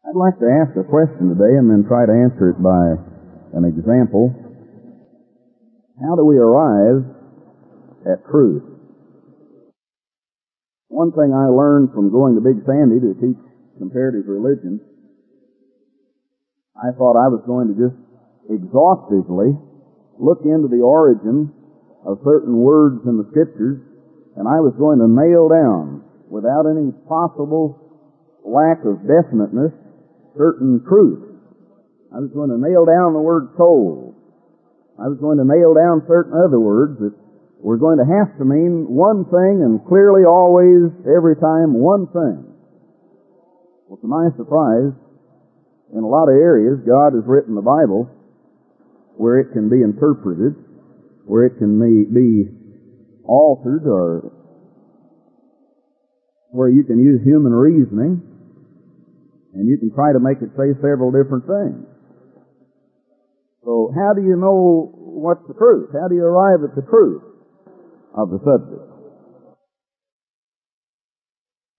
I'd like to ask a question today and then try to answer it by an example. How do we arrive at truth? One thing I learned from going to Big Sandy to teach comparative religion, I thought I was going to just exhaustively look into the origin of certain words in the Scriptures, and I was going to nail down, without any possible lack of definiteness, certain truths. I was going to nail down the word soul. I was going to nail down certain other words that were going to have to mean one thing, and clearly always, every time, one thing. Well, to my surprise, in a lot of areas, God has written the Bible where it can be interpreted, where it can be altered, or where you can use human reasoning, and you can try to make it say several different things. So how do you know what's the truth? How do you arrive at the truth of the subject?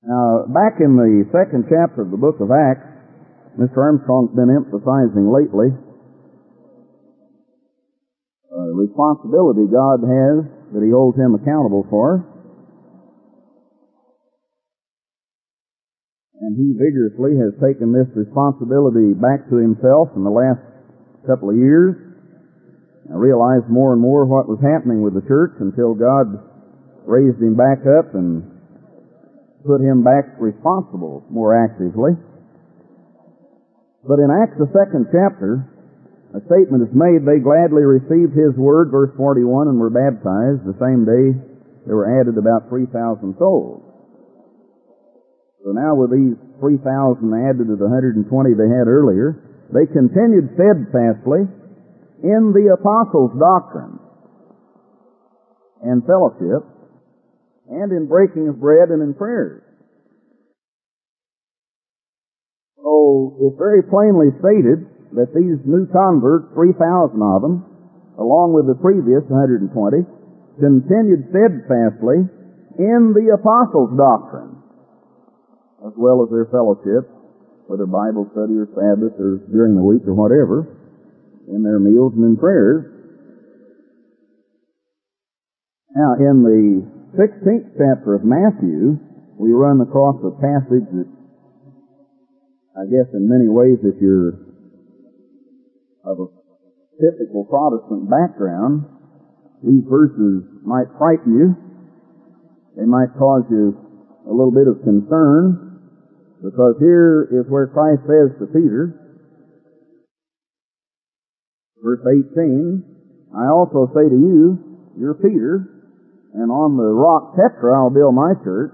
Now, back in the second chapter of the book of Acts, Mr. Armstrong's been emphasizing lately the responsibility God has that He holds him accountable for. And he vigorously has taken this responsibility back to himself in the last couple of years. I realized more and more what was happening with the church until God raised him back up and put him back responsible more actively. But in Acts the second chapter, a statement is made, they gladly received His word, verse 41, and were baptized. The same day there were added about 3,000 souls. So now with these 3,000 added to the 120 they had earlier, they continued steadfastly in the apostles' doctrine and fellowship, and in breaking of bread and in prayers. So it's very plainly stated that these new converts, 3,000 of them, along with the previous 120, continued steadfastly in the apostles' doctrine, as well as their fellowship, whether Bible study or Sabbath or during the week or whatever, in their meals and in prayers. Now, in the 16th chapter of Matthew, we run across a passage that, I guess in many ways, if you're of a typical Protestant background, these verses might frighten you. They might cause you a little bit of concern, because here is where Christ says to Peter, verse 18, I also say to you, you're Peter, and on the rock Petra I'll build my church,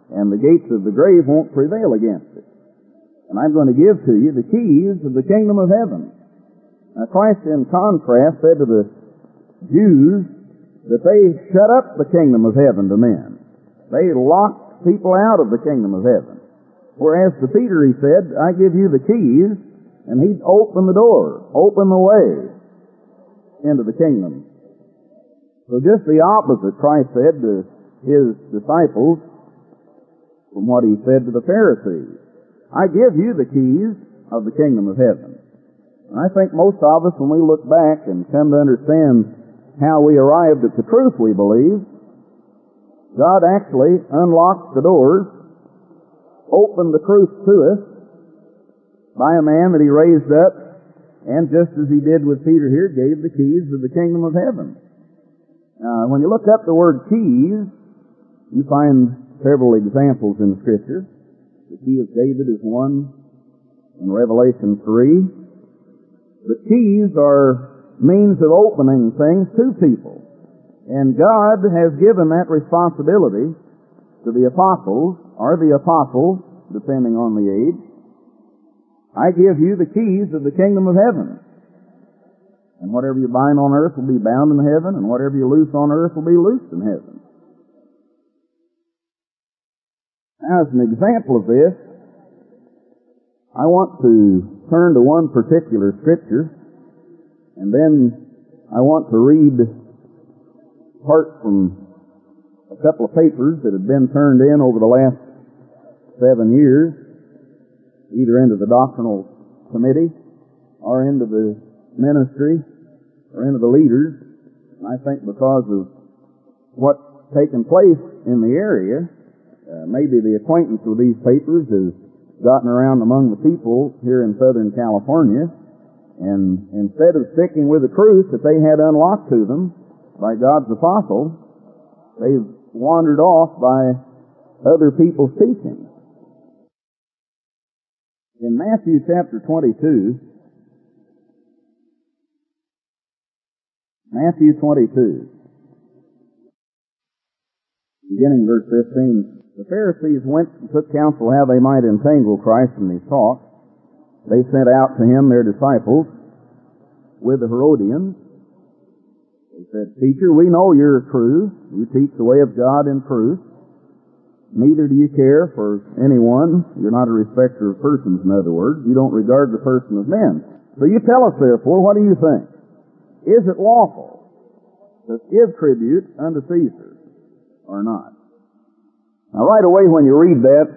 and the gates of the grave won't prevail against it. And I'm going to give to you the keys of the kingdom of heaven. Now Christ, in contrast, said to the Jews that they shut up the kingdom of heaven to men. They locked people out of the kingdom of heaven. Whereas to Peter he said, I give you the keys, and he'd open the door, open the way into the kingdom. So just the opposite Christ said to his disciples from what he said to the Pharisees. I give you the keys of the kingdom of heaven. And I think most of us, when we look back and come to understand how we arrived at the truth we believe, God actually unlocked the doors, opened the truth to us by a man that He raised up, and just as He did with Peter here, gave the keys of the kingdom of heaven. When you look up the word keys, you find several examples in the Scripture. The key of David is one in Revelation 3. But keys are means of opening things to people. And God has given that responsibility to the apostles, or the apostles, depending on the age. I give you the keys of the kingdom of heaven. And whatever you bind on earth will be bound in heaven, and whatever you loose on earth will be loosed in heaven. Now, as an example of this, I want to turn to one particular Scripture, and then I want to read part from a couple of papers that have been turned in over the last 7 years either into the doctrinal committee or into the ministry or into the leaders. And I think because of what's taken place in the area, maybe the acquaintance with these papers has gotten around among the people here in Southern California, and instead of sticking with the truth that they had unlocked to them by God's apostle, they've wandered off by other people's teaching. In Matthew chapter 22, beginning verse 15, the Pharisees went and took counsel how they might entangle Christ in his talk. They sent out to him their disciples with the Herodians. They said, Teacher, we know you're true. You teach the way of God in truth. Neither do you care for anyone. You're not a respecter of persons, in other words. You don't regard the person of men. So you tell us, therefore, what do you think? Is it lawful to give tribute unto Caesar or not? Now, right away when you read that,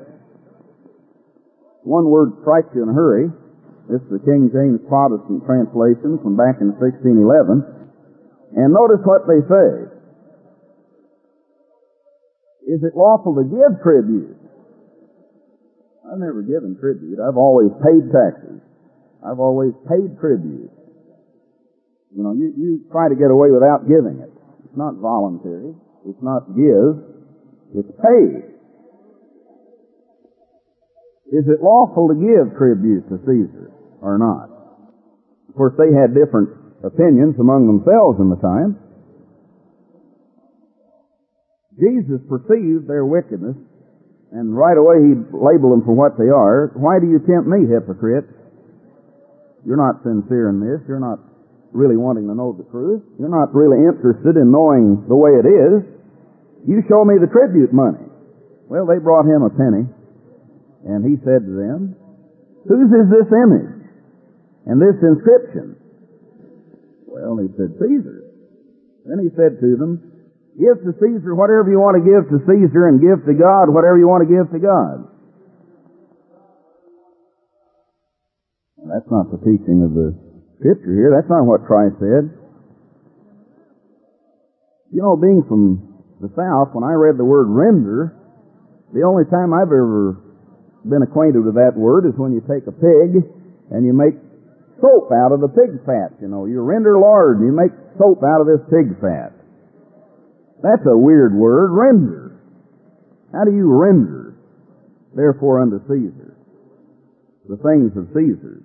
one word strikes you in a hurry. This is the King James Protestant translation from back in 1611. And notice what they say. Is it lawful to give tribute? I've never given tribute. I've always paid taxes. I've always paid tribute. You know, you try to get away without giving it. It's not voluntary. It's not give. It's paid. Is it lawful to give tribute to Caesar or not? Of course, they had different opinions among themselves in the time. Jesus perceived their wickedness, and right away he labeled them for what they are. Why do you tempt me, hypocrite? You're not sincere in this. You're not really wanting to know the truth. You're not really interested in knowing the way it is. You show me the tribute money. Well, they brought him a penny, and he said to them, Whose is this image and this inscription? Well, he said, Caesar's. Then he said to them, Give to Caesar whatever you want to give to Caesar, and give to God whatever you want to give to God. Well, that's not the teaching of the Scripture here. That's not what Christ said. You know, being from the South, when I read the word render, the only time I've ever been acquainted with that word is when you take a pig and you make soap out of the pig fat. You know, you render lard, you make soap out of this pig fat. That's a weird word, render. How do you render, therefore, unto Caesar the things of Caesar,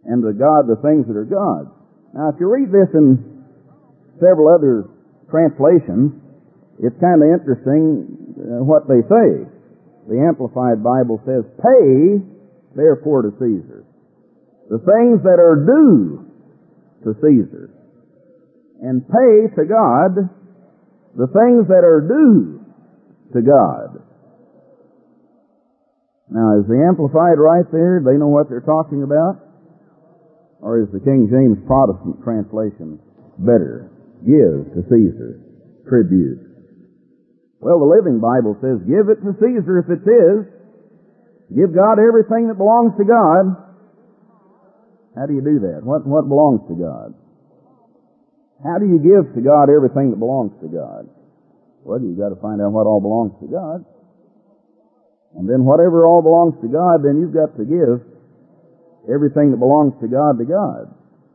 and to God the things that are God's? Now, if you read this in several other translations, it's kind of interesting what they say. The Amplified Bible says, Pay, therefore, to Caesar the things that are due to Caesar, and pay to God the things that are due to God. Now, is the Amplified right there? They know what they're talking about? Or is the King James Protestant translation better? Give to Caesar tribute. Well, the Living Bible says, Give it to Caesar if it's his. Give God everything that belongs to God. How do you do that? What belongs to God? How do you give to God everything that belongs to God? Well, you've got to find out what all belongs to God. And then whatever all belongs to God, then you've got to give everything that belongs to God to God.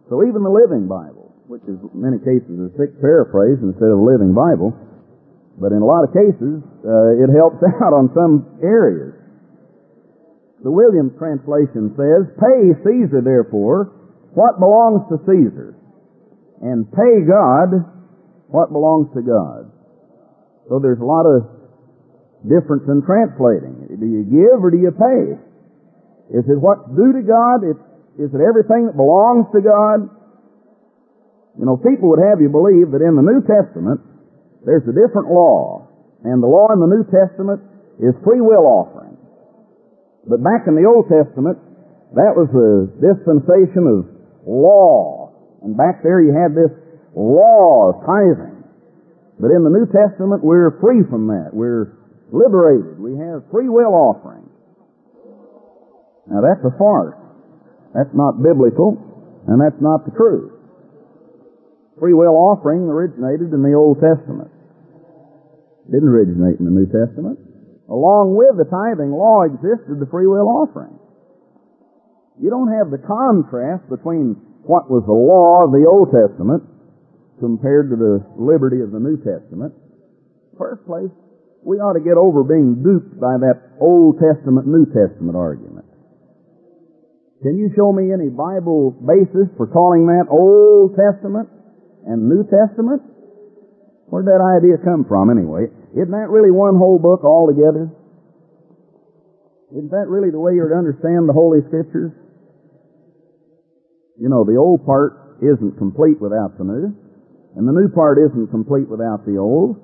So even the Living Bible, which is in many cases a thick paraphrase instead of a Living Bible, but in a lot of cases, it helps out on some areas. The Williams translation says, Pay Caesar, therefore, what belongs to Caesar, and pay God what belongs to God. So there's a lot of difference in translating. Do you give or do you pay? Is it what's due to God? Is it everything that belongs to God? You know, people would have you believe that in the New Testament there's a different law, and the law in the New Testament is free will offering. But back in the Old Testament, that was the dispensation of law. And back there you had this law of tithing. But in the New Testament, we're free from that. We're liberated. We have free will offering. Now that's a farce. That's not biblical, and that's not the truth. Free will offering originated in the Old Testament. It didn't originate in the New Testament. Along with the tithing law existed the free will offering. You don't have the contrast between what was the law of the Old Testament compared to the liberty of the New Testament. First place, we ought to get over being duped by that Old Testament, New Testament argument. Can you show me any Bible basis for calling that Old Testament and New Testament? Where'd that idea come from anyway? Isn't that really one whole book altogether? Isn't that really the way you're to understand the Holy Scriptures? You know, the old part isn't complete without the new, and the new part isn't complete without the old.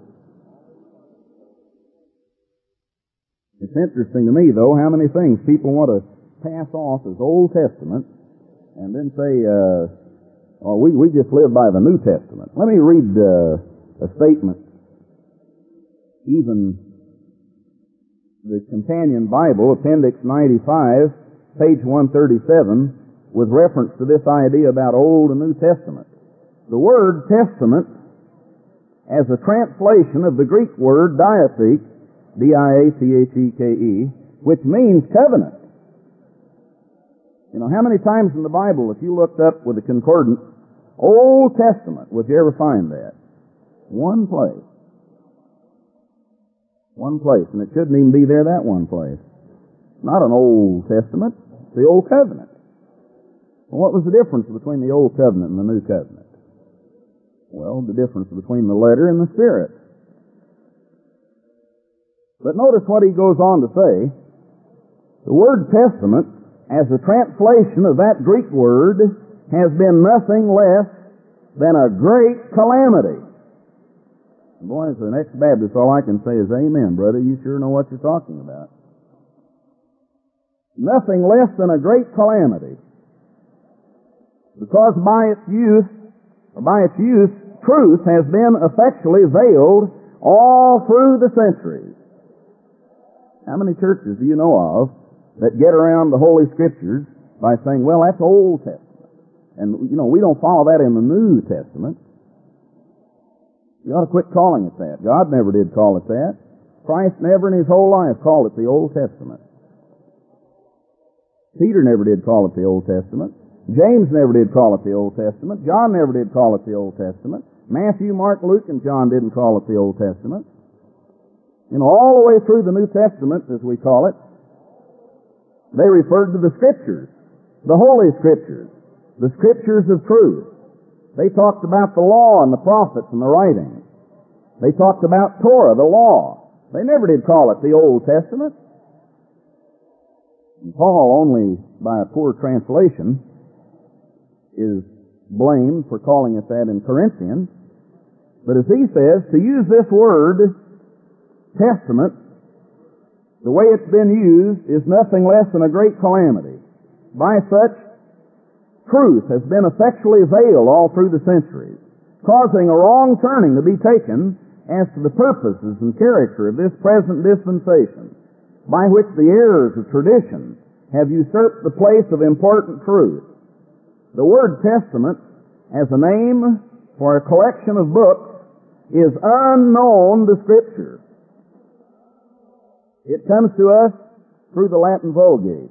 It's interesting to me, though, how many things people want to pass off as Old Testament and then say, we just live by the New Testament. Let me read a statement. Even the Companion Bible, Appendix 95, page 137, with reference to this idea about Old and New Testament. The word testament, as a translation of the Greek word diatheke, D-I-A-T-H-E-K-E, which means covenant. You know, how many times in the Bible, if you looked up with a concordance, Old Testament, would you ever find that? One place. One place. And it shouldn't even be there, that one place. Not an Old Testament, it's the Old Covenant. Well, what was the difference between the Old Covenant and the New Covenant? Well, the difference between the letter and the Spirit. But notice what he goes on to say. The word testament, as a translation of that Greek word, has been nothing less than a great calamity. Boy, as an ex-Baptist, all I can say is amen, brother. You sure know what you're talking about. Nothing less than a great calamity. Because by its use, truth has been effectually veiled all through the centuries. How many churches do you know of that get around the Holy Scriptures by saying, well, that's Old Testament. And, you know, we don't follow that in the New Testament. You ought to quit calling it that. God never did call it that. Christ never in His whole life called it the Old Testament. Peter never did call it the Old Testament. James never did call it the Old Testament. John never did call it the Old Testament. Matthew, Mark, Luke, and John didn't call it the Old Testament. You know, all the way through the New Testament, as we call it, they referred to the Scriptures, the Holy Scriptures, the Scriptures of truth. They talked about the law and the prophets and the writings. They talked about Torah, the law. They never did call it the Old Testament. And Paul, only by a poor translation, is blamed for calling it that in Corinthians. But as he says, to use this word, testament, the way it's been used is nothing less than a great calamity. By such, truth has been effectually veiled all through the centuries, causing a wrong turning to be taken as to the purposes and character of this present dispensation, by which the errors of tradition have usurped the place of important truth. The word testament, as a name for a collection of books, is unknown to Scripture. It comes to us through the Latin Vulgate.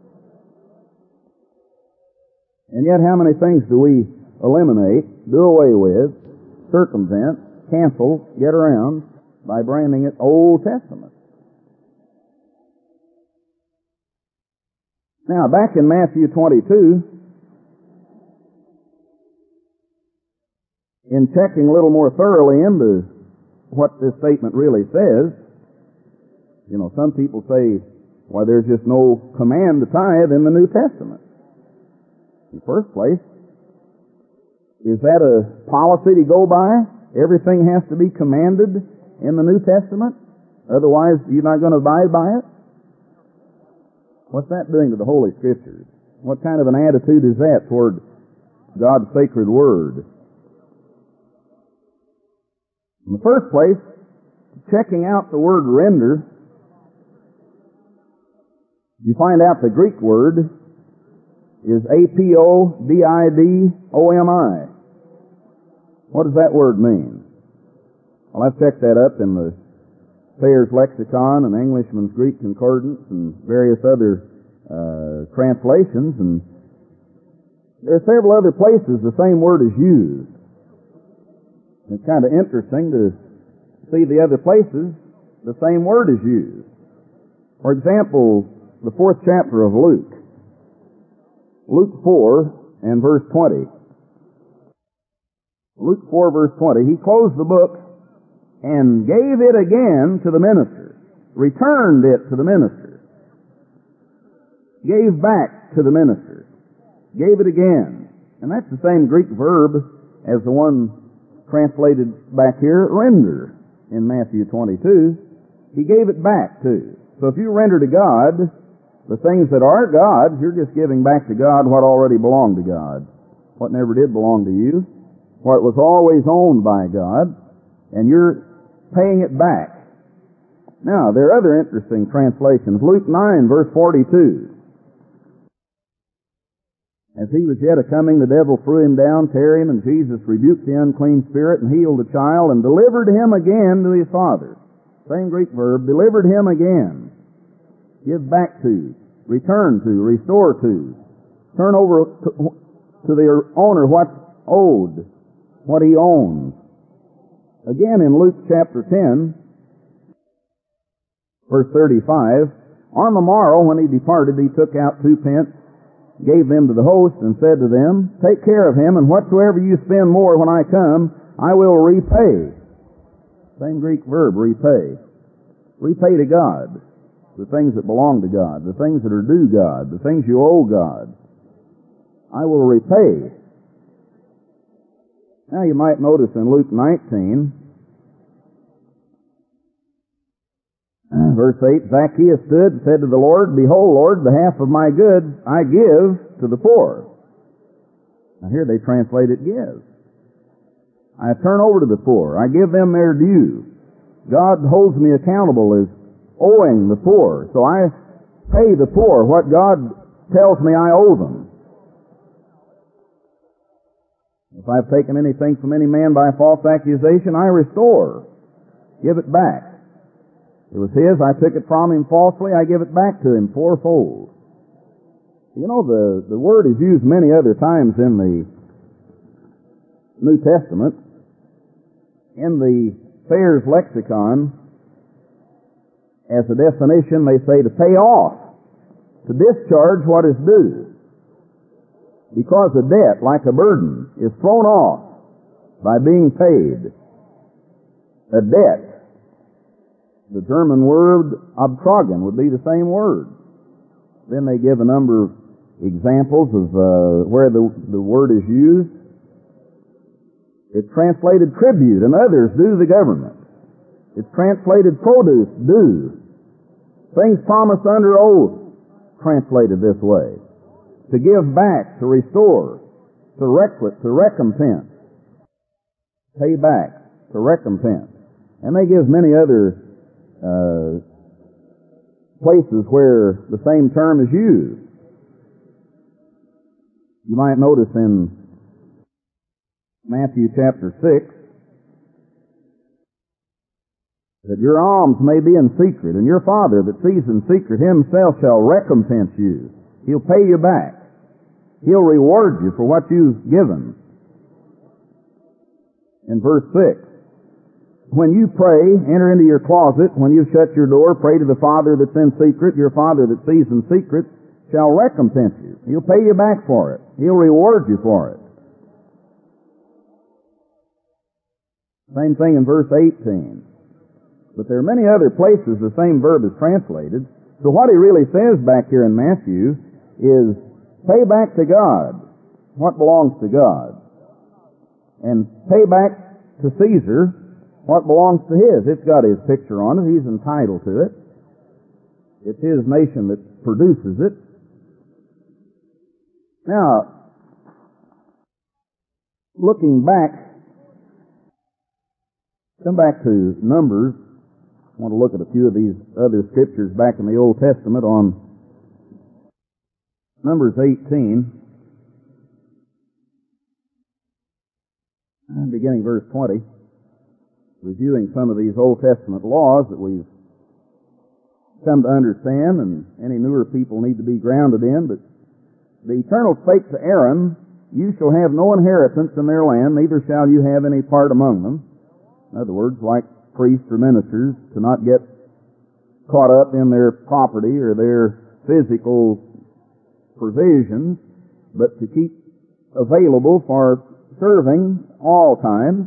And yet how many things do we eliminate, do away with, circumvent, cancel, get around by branding it Old Testament? Now, back in Matthew 22, in checking a little more thoroughly into what this statement really says, you know, some people say, why, there's just no command to tithe in the New Testament. In the first place, is that a policy to go by? Everything has to be commanded in the New Testament? Otherwise, you're not going to abide by it? What's that doing to the Holy Scriptures? What kind of an attitude is that toward God's sacred Word? In the first place, checking out the word render, you find out the Greek word is apodidomi. What does that word mean? Well, I've checked that up in the Thayer's Lexicon and Englishman's Greek Concordance and various other translations, and there are several other places the same word is used. It's kind of interesting to see the other places the same word is used. For example, the 4th chapter of Luke. Luke 4 and verse 20. Luke 4 verse 20. He closed the book and gave it again to the minister. Returned it to the minister. Gave back to the minister. Gave it again. And that's the same Greek verb as the one translated back here, render, in Matthew 22. He gave it back to. So if you render to God the things that are God's, you're just giving back to God what already belonged to God. What never did belong to you. What was always owned by God. And you're paying it back. Now, there are other interesting translations. Luke 9, verse 42. As he was yet a-coming, the devil threw him down, tearing, and Jesus rebuked the unclean spirit and healed the child and delivered him again to his father. Same Greek verb, delivered him again. Give back to, return to, restore to. Turn over to the owner what's owed, what he owns. Again in Luke chapter 10, verse 35, on the morrow when he departed, he took out 2 pence, gave them to the host, and said to them, take care of him, and whatsoever you spend more when I come, I will repay. Same Greek verb, repay. Repay to God the things that belong to God, the things that are due God, the things you owe God. I will repay. Now you might notice in Luke 19, verse 8, Zacchaeus stood and said to the Lord, behold, Lord, the half of my goods I give to the poor. Now here they translate it give. I turn over to the poor. I give them their due. God holds me accountable as owing the poor. So I pay the poor what God tells me I owe them. If I've taken anything from any man by false accusation, I restore. Give it back. It was his, I took it from him falsely, I give it back to him fourfold. You know, the word is used many other times in the New Testament. In the Thayer's Lexicon, as a definition, they say to pay off, to discharge what is due. Because a debt, like a burden, is thrown off by being paid. A debt. The German word abtragen would be the same word. Then they give a number of examples of where the word is used. It's translated tribute and others due the government. It's translated produce, due. Things promised under oath, translated this way. To give back, to restore, to recompense. Pay back, to recompense. And they give many other places where the same term is used. You might notice in Matthew chapter 6 that your alms may be in secret, and your Father that sees in secret himself shall recompense you. He'll pay you back. He'll reward you for what you've given. In verse 6, when you pray, enter into your closet. When you shut your door, pray to the Father that's in secret. Your Father that sees in secret shall recompense you. He'll pay you back for it. He'll reward you for it. Same thing in verse 18. But there are many other places the same verb is translated. So what he really says back here in Matthew is pay back to God what belongs to God. And pay back to Caesar what belongs to his. It's got his picture on it. He's entitled to it. It's his nation that produces it. Now, looking back, come back to Numbers. I want to look at a few of these other scriptures back in the Old Testament on Numbers 18, and beginning verse 20, reviewing some of these Old Testament laws that we've come to understand, and any newer people need to be grounded in. But the Eternal spake to Aaron, you shall have no inheritance in their land, neither shall you have any part among them. In other words, like priests or ministers, to not get caught up in their property or their physical provisions, but to keep available for serving all times.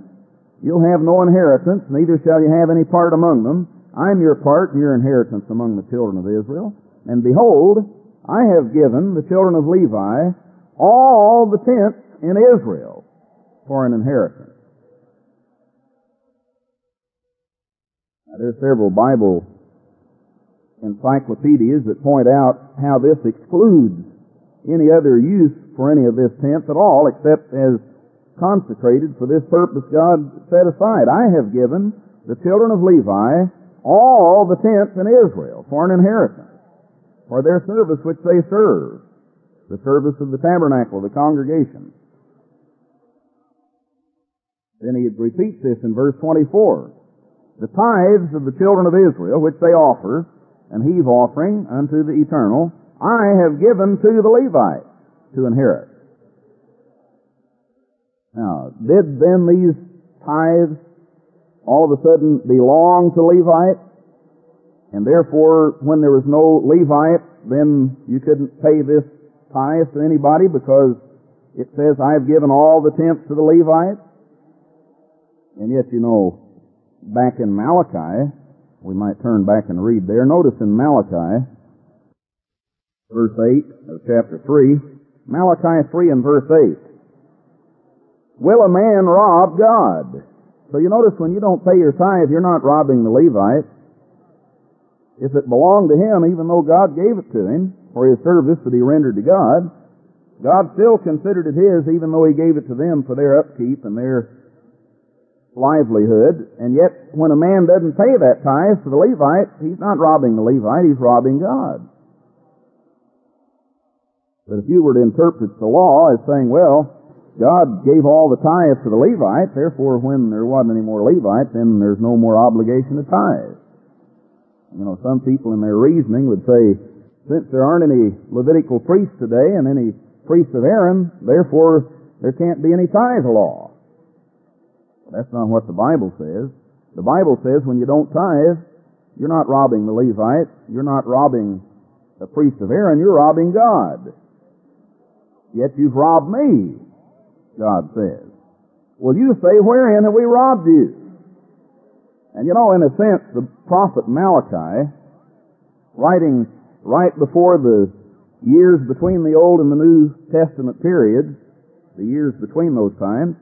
You'll have no inheritance, neither shall you have any part among them. I'm your part and your inheritance among the children of Israel. And behold, I have given the children of Levi all the tents in Israel for an inheritance. Now, there's several Bible encyclopedias that point out how this excludes any other use for any of this tent at all, except as consecrated for this purpose God set aside. I have given the children of Levi all the tents in Israel for an inheritance, for their service which they serve, the service of the tabernacle, the congregation. Then he repeats this in verse 24. The tithes of the children of Israel, which they offer, and heave offering unto the Eternal, I have given to the Levites to inherit. Now, did then these tithes all of a sudden belong to Levites? And therefore, when there was no Levite, then you couldn't pay this tithe to anybody because it says, I've given all the tenths to the Levites? And yet, you know, back in Malachi, we might turn back and read there. Notice in Malachi, verse 8 of chapter 3, Malachi 3 and verse 8. Will a man rob God? So you notice when you don't pay your tithe, you're not robbing the Levite. If it belonged to him, even though God gave it to him for his service that he rendered to God, God still considered it his, even though he gave it to them for their upkeep and their livelihood. And yet, when a man doesn't pay that tithe to the Levite, he's not robbing the Levite, he's robbing God. But if you were to interpret the law as saying, well, God gave all the tithes to the Levites, therefore when there wasn't any more Levites, then there's no more obligation to tithe. You know, some people in their reasoning would say, since there aren't any Levitical priests today and any priests of Aaron, therefore there can't be any tithe law. Well, that's not what the Bible says. The Bible says when you don't tithe, you're not robbing the Levite, you're not robbing the priest of Aaron, you're robbing God. Yet you've robbed me, God says. Well, you say, wherein have we robbed you? And you know, in a sense, the prophet Malachi, writing right before the years between the Old and the New Testament periods, the years between those times,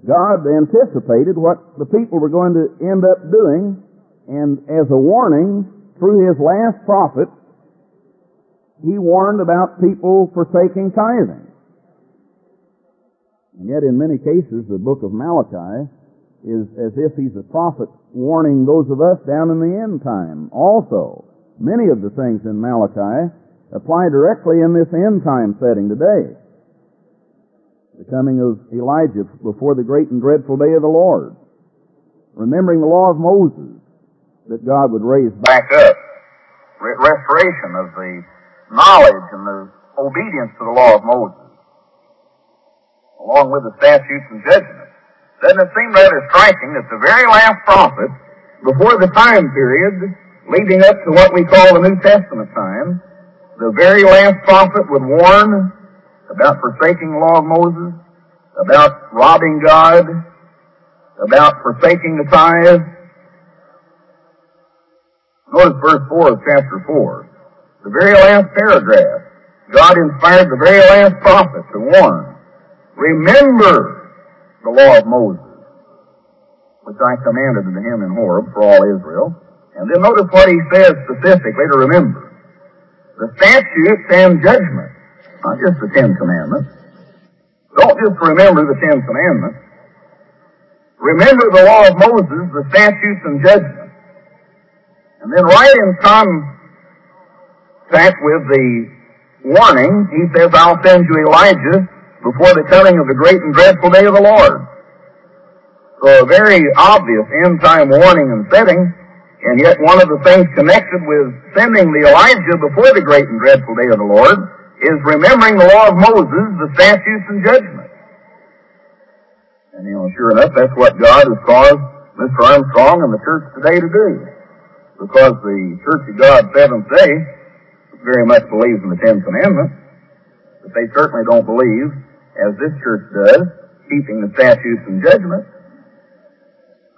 God anticipated what the people were going to end up doing, and as a warning, through his last prophet, he warned about people forsaking tithing. And yet in many cases, the book of Malachi is as if he's a prophet warning those of us down in the end time also. Many of the things in Malachi apply directly in this end time setting today. The coming of Elijah before the great and dreadful day of the Lord. Remembering the law of Moses that God would raise back up. Restoration of the knowledge and the obedience to the law of Moses, along with the statutes and judgments. Doesn't it seem rather striking that the very last prophet, before the time period leading up to what we call the New Testament time, the very last prophet would warn about forsaking the law of Moses, about robbing God, about forsaking the tithe? Notice verse 4 of chapter 4. The very last paragraph. God inspired the very last prophet to warn, remember the law of Moses, which I commanded unto him in Horeb for all Israel. And then notice what he says specifically to remember. The statutes and judgments, not just the Ten Commandments. Don't just remember the Ten Commandments. Remember the law of Moses, the statutes and judgments. And then right in contact with the warning, he says, I'll send you Elijah before the coming of the great and dreadful day of the Lord. So a very obvious end-time warning and setting, and yet one of the things connected with sending the Elijah before the great and dreadful day of the Lord is remembering the law of Moses, the statutes and judgments. And, sure enough, that's what God has caused Mr. Armstrong and the church today to do. Because the Church of God Seventh-day very much believes in the Ten Commandments, but they certainly don't believe, as this church does, keeping the statutes and judgments.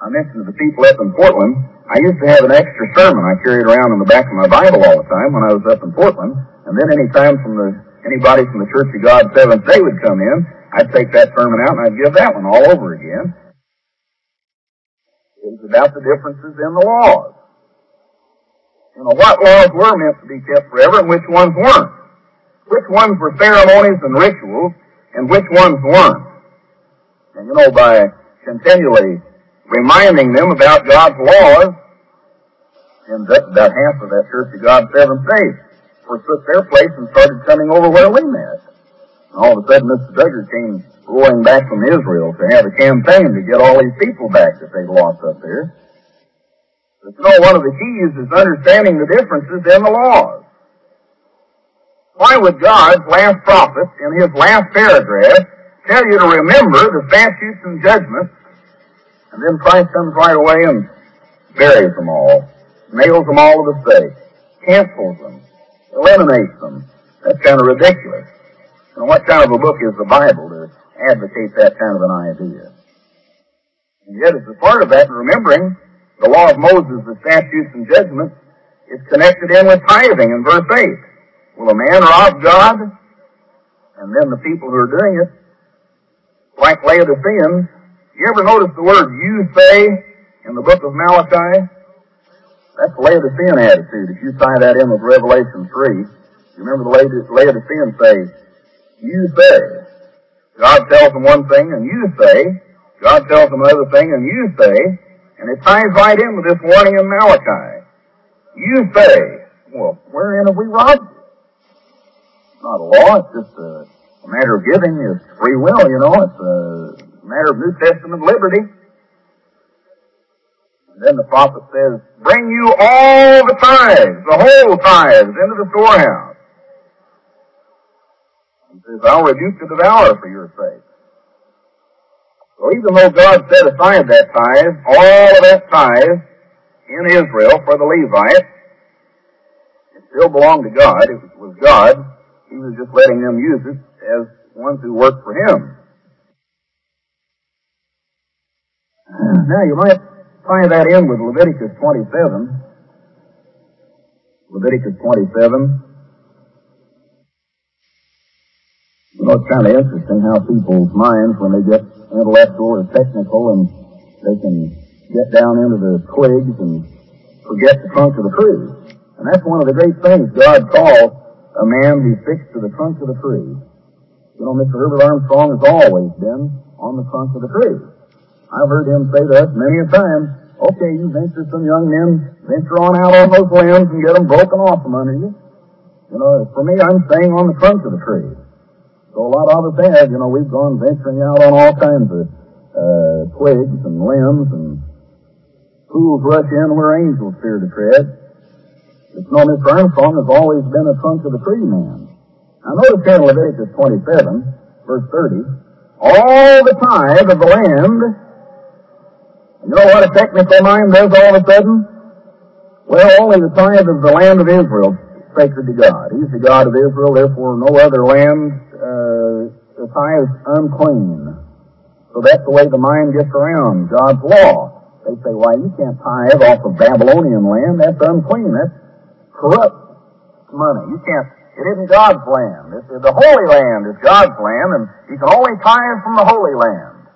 I mentioned to the people up in Portland, I used to have an extra sermon I carried around in the back of my Bible all the time when I was up in Portland, and then anybody from the Church of God Seventh-day would come in, I'd take that sermon out and I'd give that one all over again. It was about the differences in the laws. What laws were meant to be kept forever and which ones weren't. Which ones were ceremonies and rituals and which ones weren't. And by continually reminding them about God's laws, and about half of that Church of God Seventh-day forsook their place and started coming over where we met. And all of a sudden, Mr. Duggar came roaring back from Israel to have a campaign to get all these people back that they'd lost up there. But one of the keys is understanding the differences in the laws. Why would God's last prophet, in his last paragraph, tell you to remember the statutes and judgments, and then Christ comes right away and buries them all, nails them all to the stake, cancels them, eliminates them? That's kind of ridiculous. What kind of a book is the Bible to advocate that kind of an idea? And yet, as a part of that, remembering the law of Moses, the statutes and judgments, is connected in with tithing in verse 8. Will a man rob God? And then the people who are doing it, like Laodiceans, you ever notice the word "you say" in the book of Malachi? That's the Laodicean attitude. If you tie that in with Revelation 3, you remember the Laodiceans say, "You say." God tells them one thing, and you say. God tells them another thing, and you say. And it ties right in with this warning in Malachi. You say, well, wherein have we robbed you? It's not a law, it's just a matter of giving. It's free will, It's a matter of New Testament liberty. And then the prophet says, bring you all the tithes, the whole tithes, into the storehouse. He says, I'll rebuke the devourer for your sake. So even though God set aside that tithe, all of that tithe in Israel for the Levites, it still belonged to God. It was God. He was just letting them use it as ones who worked for Him. Now you might tie that in with Leviticus 27. Leviticus 27. It's kind of interesting how people's minds, when they get intellectual or technical, and they can get down into the twigs and forget the trunk of the tree. And that's one of the great things God calls a man who's fixed to the trunk of the tree. Mr. Herbert Armstrong has always been on the trunk of the tree. I've heard him say to us many a time, okay, you venture some young men, venture on out on those limbs and get them broken off from under you. For me, I'm staying on the trunk of the tree. So a lot of us have, we've gone venturing out on all kinds of twigs and limbs, and fools rush in where angels fear to tread. But Mr. Armstrong has always been a trunk of the tree man. Now notice here in Leviticus 27, verse 30, all the tithe of the land. You know what a technical mind does all of a sudden? Well, only the tithe of the land of Israel is sacred to God. He's the God of Israel, therefore no other land the tithe is unclean. So that's the way the mind gets around God's law. They say, why, you can't tithe off of Babylonian land. That's unclean. That's corrupt money. You can't. It isn't God's land. The Holy Land is God's land, and you can only tithe from the Holy Land.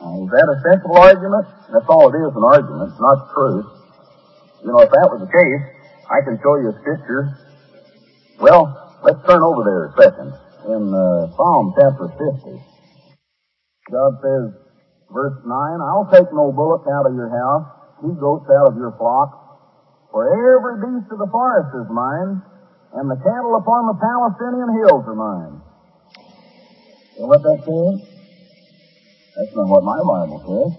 Now, is that a sensible argument? That's all it is, an argument. It's not the truth. If that was the case, I can show you a scripture. Well, let's turn over there a second. In Psalm chapter 50, God says, verse 9, I'll take no bullock out of your house, he goats out of your flock, for every beast of the forest is mine, and the cattle upon the Palestinian hills are mine. You know what that says? That's not what my Bible says.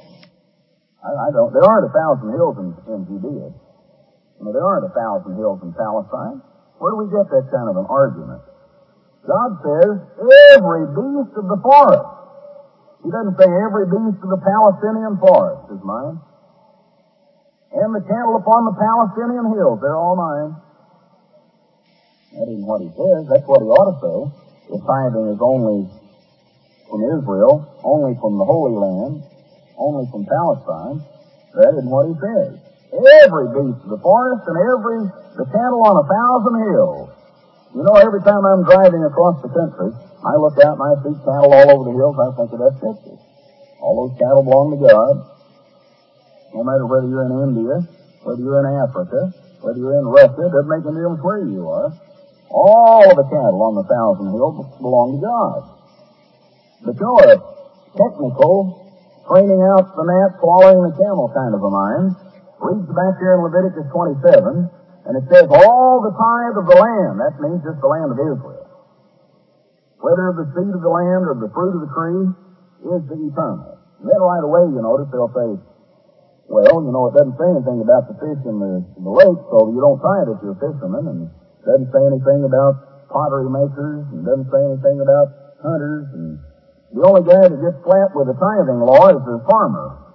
I don't. There aren't 1,000 hills in Judea. You know, there aren't 1,000 hills in Palestine. Where do we get that kind of an argument? God says, every beast of the forest. He doesn't say every beast of the Palestinian forest is mine. And the cattle upon the Palestinian hills, they're all mine. That isn't what he says. That's what he ought to say. If tithing is only from Israel, only from the Holy Land, only from Palestine, that isn't what he says. Every beast of the forest and the cattle on 1,000 hills. You know, every time I'm driving across the country, I look out and I see cattle all over the hills. I think of that picture. All those cattle belong to God. No matter whether you're in India, whether you're in Africa, whether you're in Russia, it doesn't make any difference where you are. All of the cattle on the 1,000 hills belong to God. But you're a technical, training out the gnat, swallowing the camel kind of a mind. Reads back here in Leviticus 27, and it says, all the tithe of the land, that means just the land of Israel. Whether the seed of the land or the fruit of the tree is the eternal. And then right away, you notice, they'll say, well, you know, it doesn't say anything about the fish in the lake, so you don't tithe if you're a fisherman, and it doesn't say anything about pottery makers, and it doesn't say anything about hunters, and the only guy that gets slapped with the tithing law is the farmer.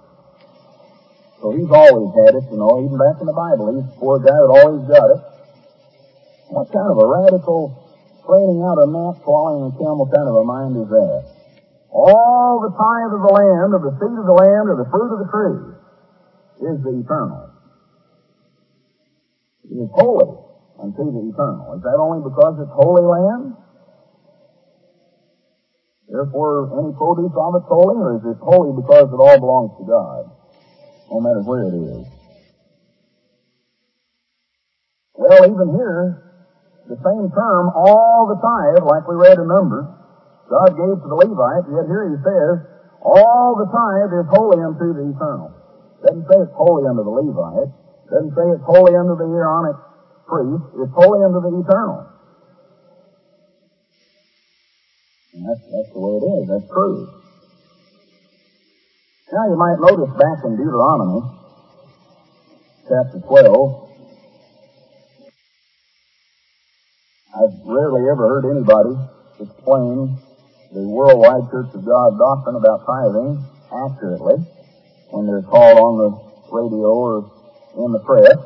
So he's always had it, you know, even back in the Bible. He's the poor guy that always got it. What kind of a radical, training out a gnat, swallowing a camel kind of a mind is that? All the tithe of the land, of the seed of the land, or the fruit of the tree, is the eternal. It is holy unto the eternal. Is that only because it's holy land? Therefore, any produce of it's holy, or is it holy because it all belongs to God? No matter where it is. Well, even here, the same term, all the tithe, like we read in Numbers, God gave to the Levite, yet here he says, all the tithe is holy unto the eternal. Doesn't say it's holy unto the Levite. Doesn't say it's holy unto the Aaronic priest. It's holy unto the eternal. And that's the way it is. That's true. Now you might notice back in Deuteronomy, chapter 12, I've rarely ever heard anybody explain the worldwide Church of God doctrine about tithing accurately when they're called on the radio or in the press.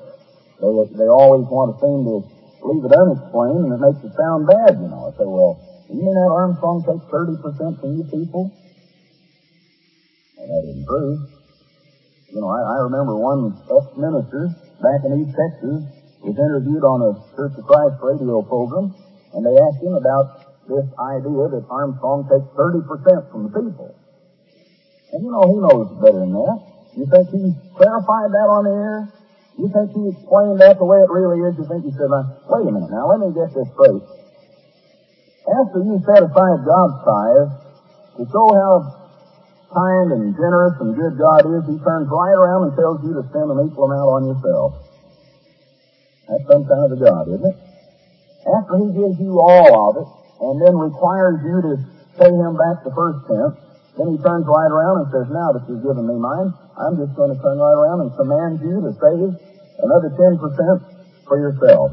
They always want to seem to leave it unexplained, and it makes it sound bad, you know. I say, well, you mean that Armstrong takes 30% from you people? That isn't true. You know, I remember one ex-minister back in East Texas was interviewed on a Church of Christ radio program, and they asked him about this idea that Armstrong takes 30% from the people. And you know, he knows better than that. You think he clarified that on the air? You think he explained that the way it really is? You think he said, wait a minute now, let me get this straight. After you set aside God's tithe to show how kind and generous and good God is, he turns right around and tells you to spend an equal amount on yourself. That's some kind of a God, isn't it? After he gives you all of it, and then requires you to pay him back the first tenth, then he turns right around and says, now that you've given me mine, I'm just going to turn right around and command you to save another 10% for yourself.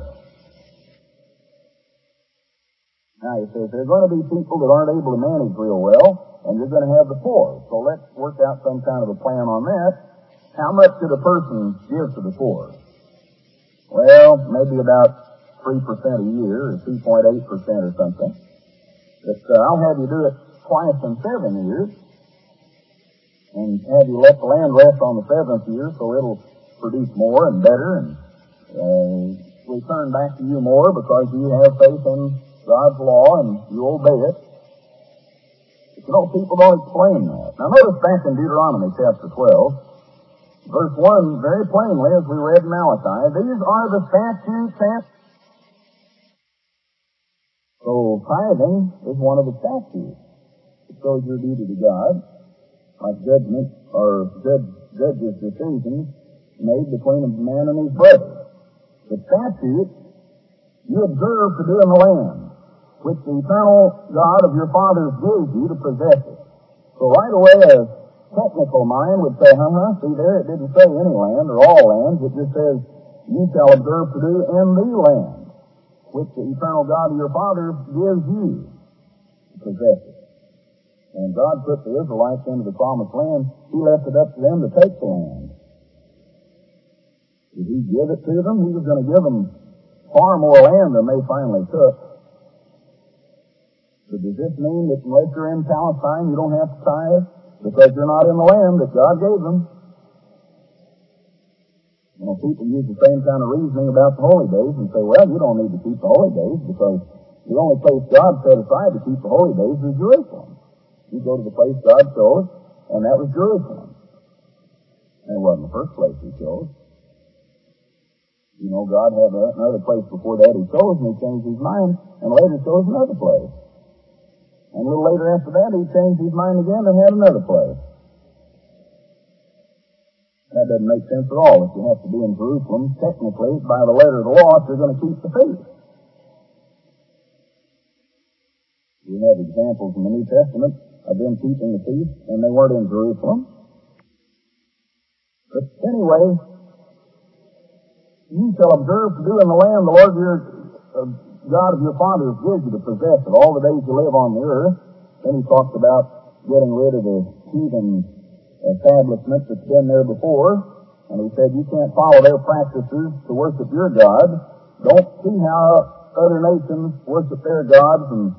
Now he says, there are going to be people that aren't able to manage real well, and you're going to have the poor. So let's work out some kind of a plan on that. How much should a person give to the poor? Well, maybe about 3% a year, or 2.8% or something. But I'll have you do it twice in 7 years, and have you let the land rest on the 7th year, so it'll produce more and better, and return back to you more because you have faith in God's law and you obey it. You know, people don't explain that. Now notice back in Deuteronomy chapter 12, verse 1, very plainly, as we read in Malachi, these are the statutes. So tithing is one of the statutes. It shows your duty to God, like judgment or judges' decisions made between a man and his brother. The statute you observe to do in the land, which the eternal God of your fathers gives you to possess it. So right away, a technical mind would say, see there, it didn't say any land or all lands. It just says, you shall observe to do in the land, which the eternal God of your fathers gives you to possess it. When God put the Israelites into the promised land, He left it up to them to take the land. Did He give it to them? He was going to give them far more land than they finally took. So does this mean that unless you're in Palestine, you don't have to tithe because you're not in the land that God gave them? You know, people use the same kind of reasoning about the holy days and say, well, you don't need to keep the holy days because the only place God set aside to keep the holy days is Jerusalem. You go to the place God chose, and that was Jerusalem. And it wasn't the first place He chose. You know, God had another place before that He chose, and He changed His mind, and later chose another place. And a little later after that, He changed His mind again and had another place. That doesn't make sense at all. If you have to be in Jerusalem, technically, by the letter of the law, if you're going to keep the feast. We have examples in the New Testament of them keeping the feast, and they weren't in Jerusalem. But anyway, you shall observe to do in the land the Lord your God of your fathers gives you to possess it all the days you live on the earth. Then He talks about getting rid of the heathen establishment that's been there before, and He said you can't follow their practices to worship your God. Don't see how other nations worship their gods and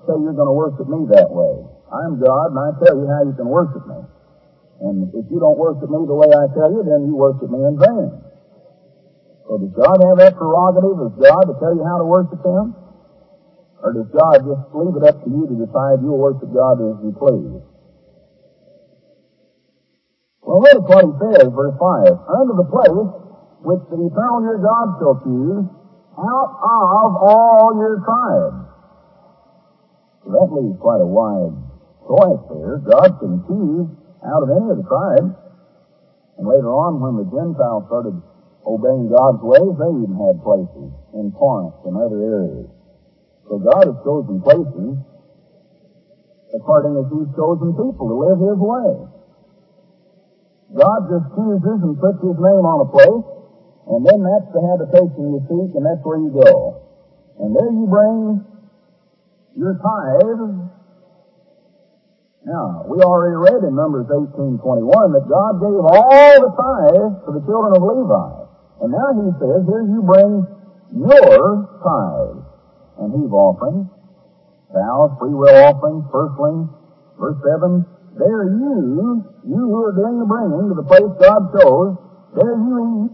say you're going to worship me that way. I'm God, and I tell you how you can worship me. And if you don't worship me the way I tell you, then you worship me in vain. So does God have that prerogative as God to tell you how to worship Him? Or does God just leave it up to you to decide you'll worship God as you please? Well, notice what He says, verse 5. Unto the place which the eternal your God shall choose out of all your tribes. So that leaves quite a wide choice there. God can choose out of any of the tribes. And later on, when the Gentiles started obeying God's ways, they even had places in Corinth and other areas. So God has chosen places according as He's chosen people to live His way. God just chooses and puts His name on a place, and then that's the habitation you seek, and that's where you go. And there you bring your tithe. Now, we already read in Numbers 18:21 that God gave all the tithes to the children of Levi. And now He says, here you bring your tithe and heave offerings, vows, free will offerings, firstlings. Verse 7, there you who are doing the bringing to the place God chose, there you eat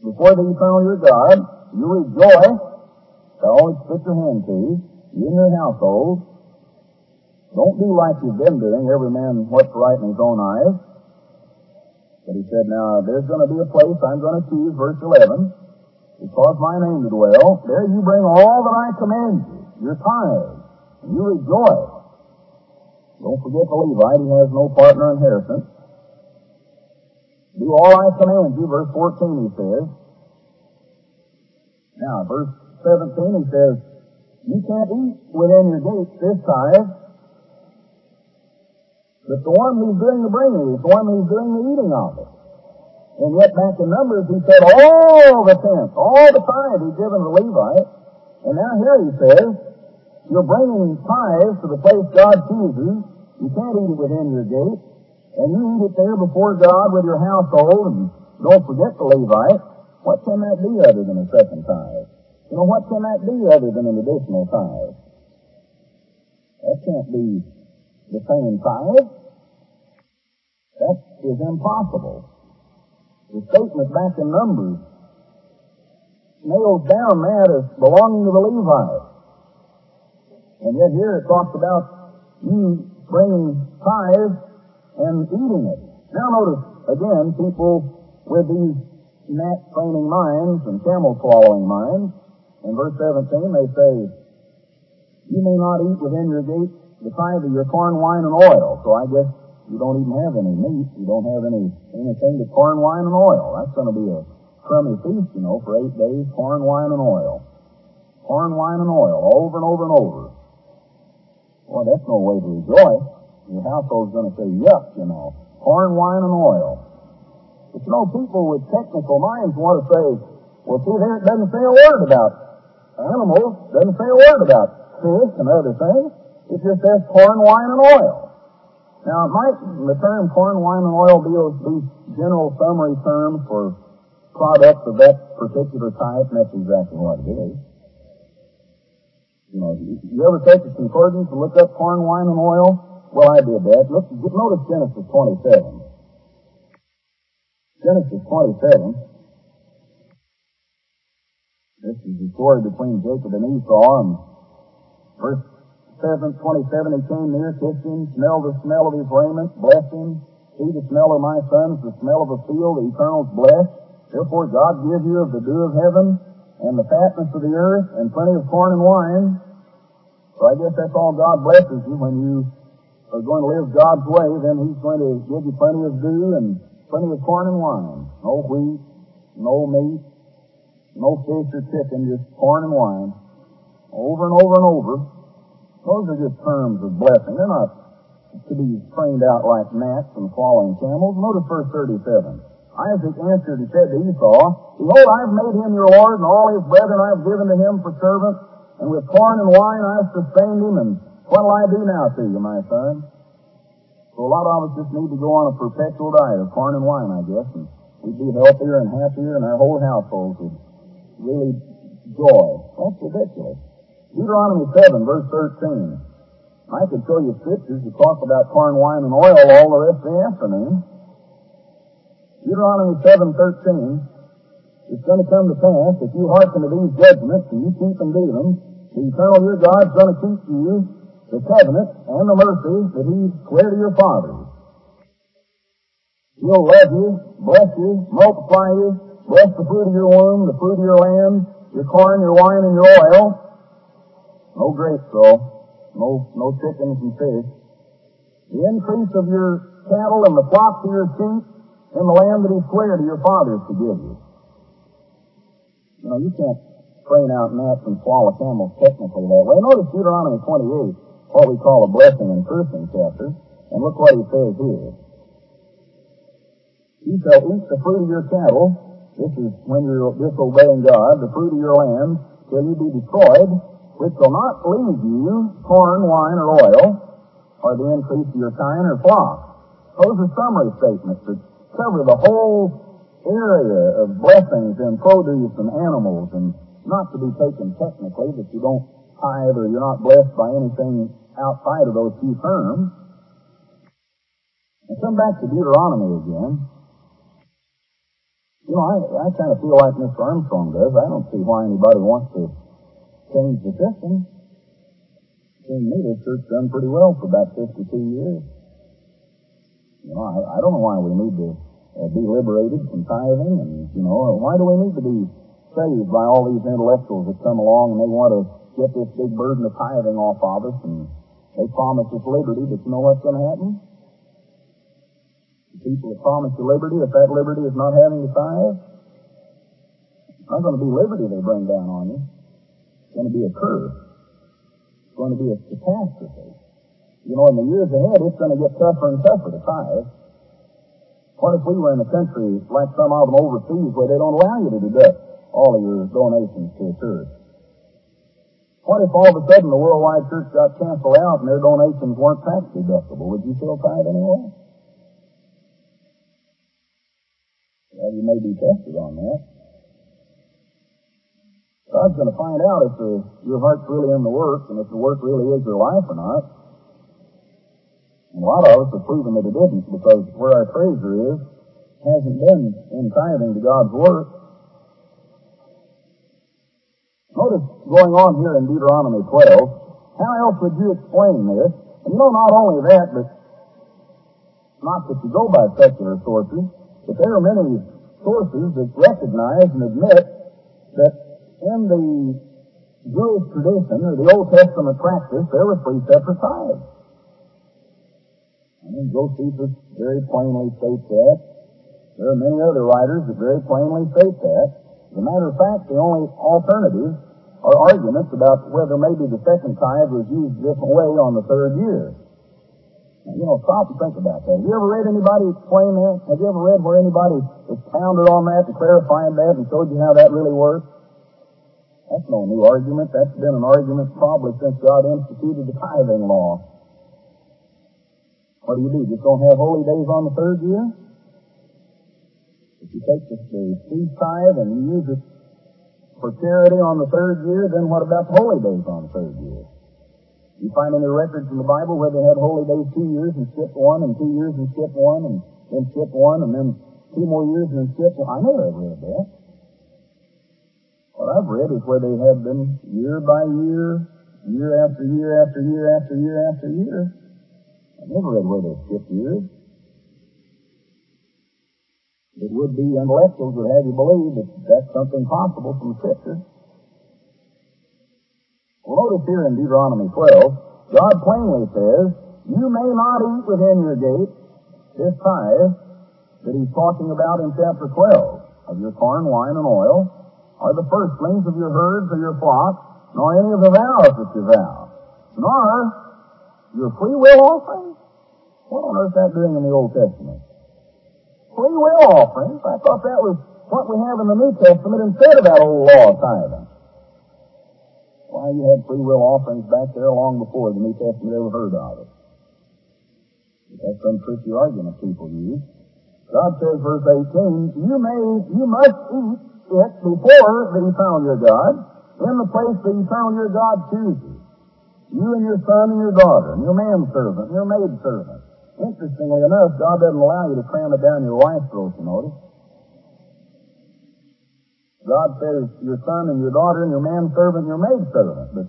before the eternal your God. You rejoice. Always put your hand to you in your household. Don't do like you've been doing, every man what's right in his own eyes. But He said, now, there's going to be a place I'm going to choose, verse 11, to cause my name to dwell. There you bring all that I command you, your tithe, and you rejoice. Don't forget the Levite, he has no partner inheritance. Do all I command you, verse 14 He says. Now, verse 17 He says, you can't eat within your gates this tithe, but the one who's doing the bringing is the one who's doing the eating of it. And yet back in Numbers He said all the tenth, all the tithe He's given the Levite. And now here He says, you're bringing tithes to the place God chooses. You can't eat it within your gate. And you eat it there before God with your household. And don't forget the Levite. What can that be other than a second tithe? You know, what can that be other than an additional tithe? That can't be the same tithe. That is impossible. The statement back in Numbers nails down that as belonging to the Levite. And yet here it talks about you bringing tithe and eating it. Now notice, again, people with these gnat training minds and camel swallowing minds, in verse 17 they say, you may not eat within your gates the tithe of your corn, wine, and oil. So I guess you don't even have any meat. You don't have anything but corn, wine, and oil. That's going to be a crummy feast, for 8 days, corn, wine, and oil. Corn, wine, and oil, over and over and over. Well, that's no way to rejoice. Your household's going to say, yuck, corn, wine, and oil. But people with technical minds want to say, well, see there, it doesn't say a word about animals, doesn't say a word about fish and other things. It just says corn, wine, and oil. Now, the term corn, wine, and oil be these general summary terms for products of that particular type, and that's exactly what it is. You ever take a concordance and look up corn, wine, and oil? Well, I did that. Notice Genesis 27. Genesis 27. This is the story between Jacob and Esau, and verse 27, he came near, kissed him, smelled the smell of his raiment, blessed him. See, the smell of my sons, the smell of a field, the Eternal's blessed. Therefore God give you of the dew of heaven, and the fatness of the earth, and plenty of corn and wine. So I guess that's all God blesses you. When you are going to live God's way, then He's going to give you plenty of dew and plenty of corn and wine. No wheat, no meat, no fish or chicken, just corn and wine. Over and over and over. Those are just terms of blessing. They're not to be trained out like gnats and following camels. Notice verse 37. Isaac answered and said to Esau, Behold, I have made him your Lord, and all his brethren I have given to him for servants, and with corn and wine I have sustained him, and what will I do now to you, my son? So a lot of us just need to go on a perpetual diet of corn and wine, I guess, and we'd be healthier and happier, and our whole households would really joy. That's ridiculous. Deuteronomy 7, verse 13. I could show you scriptures that talk about corn, wine, and oil all the rest of the afternoon. Deuteronomy 7:13. It's going to come to pass, if you hearken to these judgments, and you keep and do them, the eternal your God is going to keep to you the covenant and the mercy that He swore to your fathers. He'll love you, bless you, multiply you, bless the fruit of your womb, the fruit of your land, your corn, your wine, and your oil. No grapes, though. No chickens and fish. The increase of your cattle and the flocks of your sheep in the land that He swore to your fathers to give you. You can't train out gnats and swallow camels technically that way. Notice Deuteronomy 28, what we call a blessing and cursing chapter, and look what he says here. You shall eat the fruit of your cattle, this is when you're disobeying God, the fruit of your land, till you be destroyed, which shall not leave you corn, wine, or oil, or the increase of your kine or flock. Those are summary statements that cover the whole area of blessings in produce and animals, and not to be taken technically that you don't tithe or you're not blessed by anything outside of those few terms. And come back to Deuteronomy again. I kind of feel like Mr. Armstrong does. I don't see why anybody wants to change the system. Seems to me this church's done pretty well for about 52 years. I don't know why we need to be liberated from tithing, and, why do we need to be saved by all these intellectuals that come along and they want to get this big burden of tithing off of us, and they promise us liberty, but you know what's going to happen? The people that promise you liberty, if that liberty is not having to tithe, it's not going to be liberty they bring down on you. It's going to be a curse. It's going to be a catastrophe. In the years ahead, it's going to get tougher and tougher to tithe. What if we were in a country like some of them overseas where they don't allow you to deduct all of your donations to a church? What if all of a sudden the worldwide church got canceled out and their donations weren't tax deductible? Would you still tithe anyway? Well, you may be tested on that. God's going to find out if your heart's really in the work, and if the work really is your life or not. And a lot of us have proven that it isn't, because where our treasure is hasn't been in tithing to God's work. Notice going on here in Deuteronomy 12, how else would you explain this? And not only that, but not that you go by secular sources, but there are many sources that recognize and admit that in the Jewish tradition, or the Old Testament practice, there were precepts for tithes. Josephus very plainly states that There are many other writers that very plainly state that. As a matter of fact, the only alternatives are arguments about whether maybe the second tithe was used a different way on the third year. Now, stop and think about that. Have you ever read anybody explain that? Have you ever read where anybody expounded on that and clarified that and showed you how that really works? That's no new argument. That's been an argument probably since God instituted the tithing law. What do? Just don't have holy days on the third year? If you take the feast tithe and you use it for charity on the third year, then what about the holy days on the third year? You find any records in the Bible where they had holy days 2 years and skipped one, and 2 years and skipped one, and then skipped one, and then 2 more years and then skipped one? I never have read that. What I've read is where they had them year by year, year after year after year after year after year. I never read where they skipped years. It would be intellectuals would have you believe that that's something possible from Scripture. Well, notice here in Deuteronomy 12, God plainly says, you may not eat within your gate this tithe that he's talking about in chapter 12 of your corn, wine, and oil, or the firstlings of your herds or your flocks, nor any of the vows that you vow, nor your free will offerings. What on earth is that doing in the Old Testament? Free will offerings? I thought that was what we have in the New Testament instead of that old law of tithing. Why, you had free will offerings back there long before the New Testament ever heard of it. That's some tricky argument people use. God says, verse 18, you must eat it before the eternal your God, in the place the eternal your God chooses. You and your son and your daughter, and your manservant, and your maidservant. Interestingly enough, God doesn't allow you to cram it down your wife's throat, you notice. God says your son and your daughter and your manservant and your maidservant. But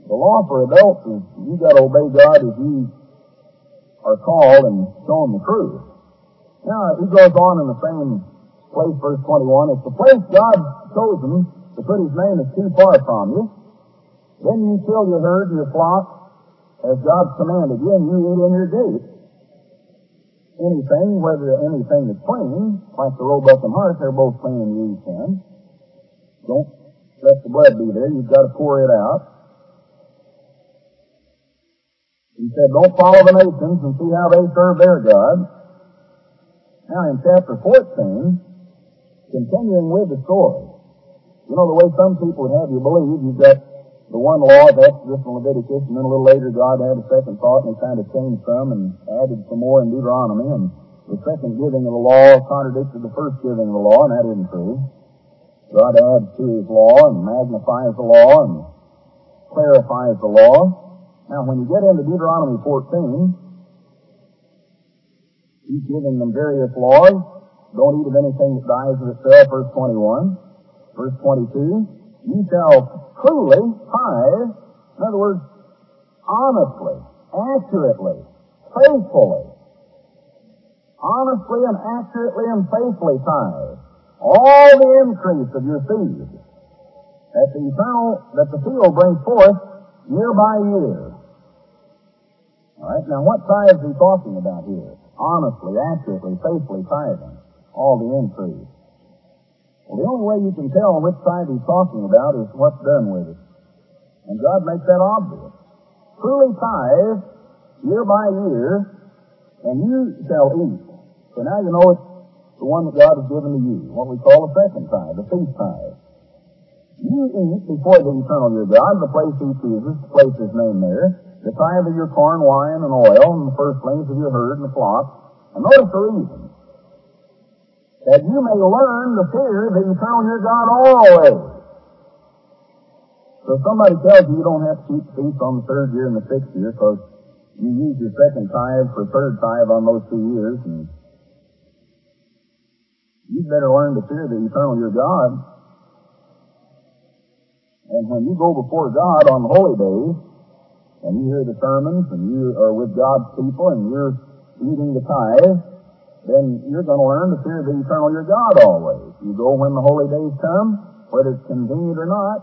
the law for adults is you got to obey God as you are called and shown the truth. Now, he goes on in the same place, verse 21. If the place God's chosen to put his name is too far from you, then you kill your herd and your flock as God commanded you, and you eat in your gate. Whether anything that's clean, like the roebuck and hart, they're both clean and you eat them. Don't let the blood be there. You've got to pour it out. He said, don't follow the nations and see how they serve their God. Now in chapter 14, continuing with the story. You know, the way some people would have you believe, you've got the one law of Exodus and Leviticus, and then a little later God had a second thought and he kind of changed some and added some more in Deuteronomy, and the second giving of the law contradicted the first giving of the law, and that isn't true. God adds to his law and magnifies the law and clarifies the law. Now, when you get into Deuteronomy 14, he's giving them various laws. Don't eat of anything that dies of itself, verse 21. Verse 22, you shall truly tithe, in other words, honestly, accurately, faithfully. Honestly and accurately and faithfully tithe all the increase of your seed that the field brings forth year by year. All right, now what tithe is he talking about here? Honestly, accurately, faithfully tithing all the increase. Well, the only way you can tell which tithe he's talking about is what's done with it. And God makes that obvious. Truly tithe year by year, and you shall eat. So now you know it's the one that God has given to you, what we call the second tithe, the feast tithe. You eat before the eternal your God, the place he chooses to place his name there, the tithe of your corn, wine, and oil, and the firstlings of your herd and the flock. And notice the reason. That you may learn to fear the eternal your God always. So if somebody tells you you don't have to keep feast on the third year and the sixth year because you use your second tithe for third tithe on those 2 years, and you'd better learn to fear the eternal your God. And when you go before God on the holy days, and you hear the sermons, and you are with God's people, and you're eating the tithe, then you're going to learn to fear the eternal your God always. You go when the holy days come, whether it's convenient or not.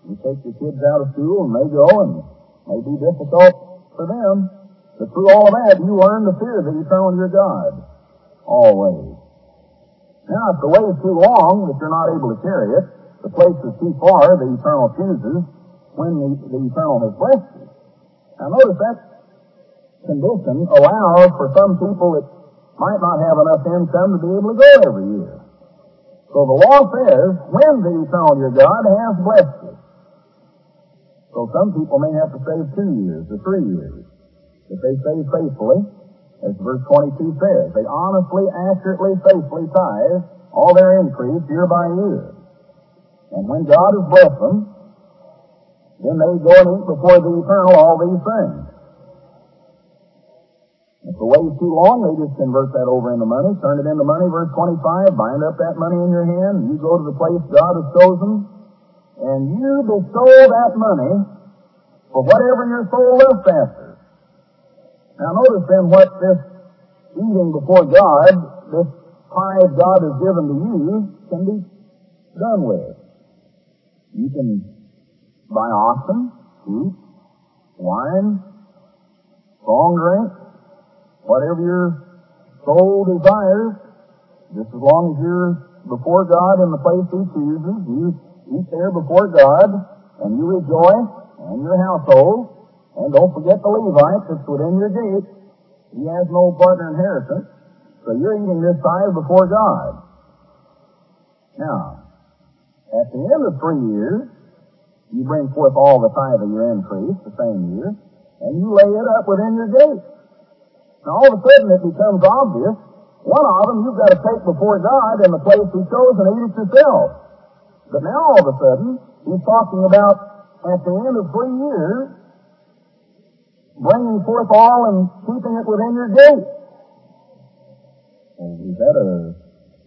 You take your kids out of school, and they go, and it may be difficult for them. But through all of that, you learn to fear the eternal your God always. Now, if the way is too long, if you're not able to carry it, the place is too far, the eternal chooses when the eternal has blessed you. Now, notice that condition allows for some people that might not have enough income to be able to go every year. So the law says, when the eternal your God has blessed you. So some people may have to save 2 years or 3 years. If they save faithfully, as verse 22 says, they honestly, accurately, faithfully tithe all their increase year by year. And when God has blessed them, then they go and eat before the eternal all these things. If the way is too long, they just convert that over into money, turn it into money, verse 25, bind up that money in your hand, and you go to the place God has chosen, and you bestow that money for whatever your soul lusts after. Now notice then what this eating before God, this tithe God has given to you, can be done with. You can buy oxen, sheep, wine, strong drink, whatever your soul desires, just as long as you're before God in the place He chooses, you eat there before God, and you rejoice, and your household, and don't forget the Levite that's within your gate. He has no partner inheritance, so you're eating this tithe before God. Now, at the end of 3 years, you bring forth all the tithe of your increase the same year, and you lay it up within your gate. Now, all of a sudden, it becomes obvious, one of them you've got to take before God in the place He chose and eat it yourself. But now, all of a sudden, He's talking about, at the end of 3 years, bringing forth all and keeping it within your gate. Well, is that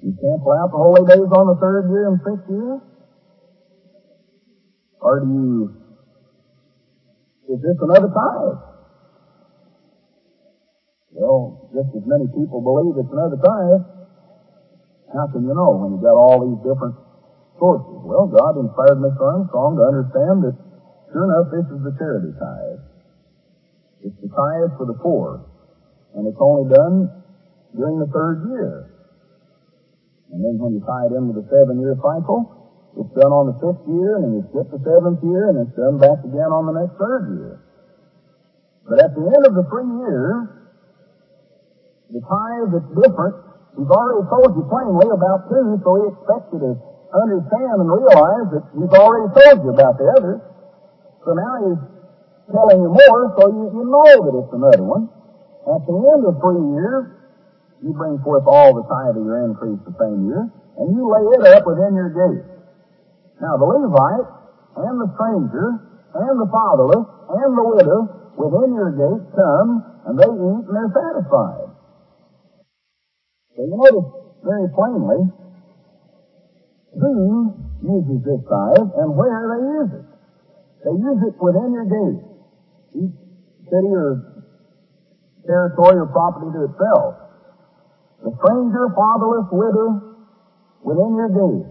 you cancel out the holy days on the 3rd year and 6th year? Or is this another tithe? Well, just as many people believe it's another tithe, how can you know when you've got all these different sources? Well, God inspired Mr. Armstrong to understand that, sure enough, this is the charity tithe. It's the tithe for the poor, and it's only done during the 3rd year. And then when you tie it in with the 7-year cycle, it's done on the 5th year, and then you skip the 7th year, and it's done back again on the next 3rd year. But at the end of the 3 years, the tithe that's different, He's already told you plainly about 2, so He expects you to understand and realize that He's already told you about the others. So now He's telling you more, so you know that it's another one. At the end of 3 years, you bring forth all the tithe of your increase the same year, and you lay it up within your gate. Now the Levite, and the stranger, and the fatherless, and the widow, within your gate come, and they eat and they're satisfied. So you notice very plainly who uses this tithe and where they use it. They use it within your gate. Each city or territory or property to itself. The stranger, fatherless, widow, within your gate,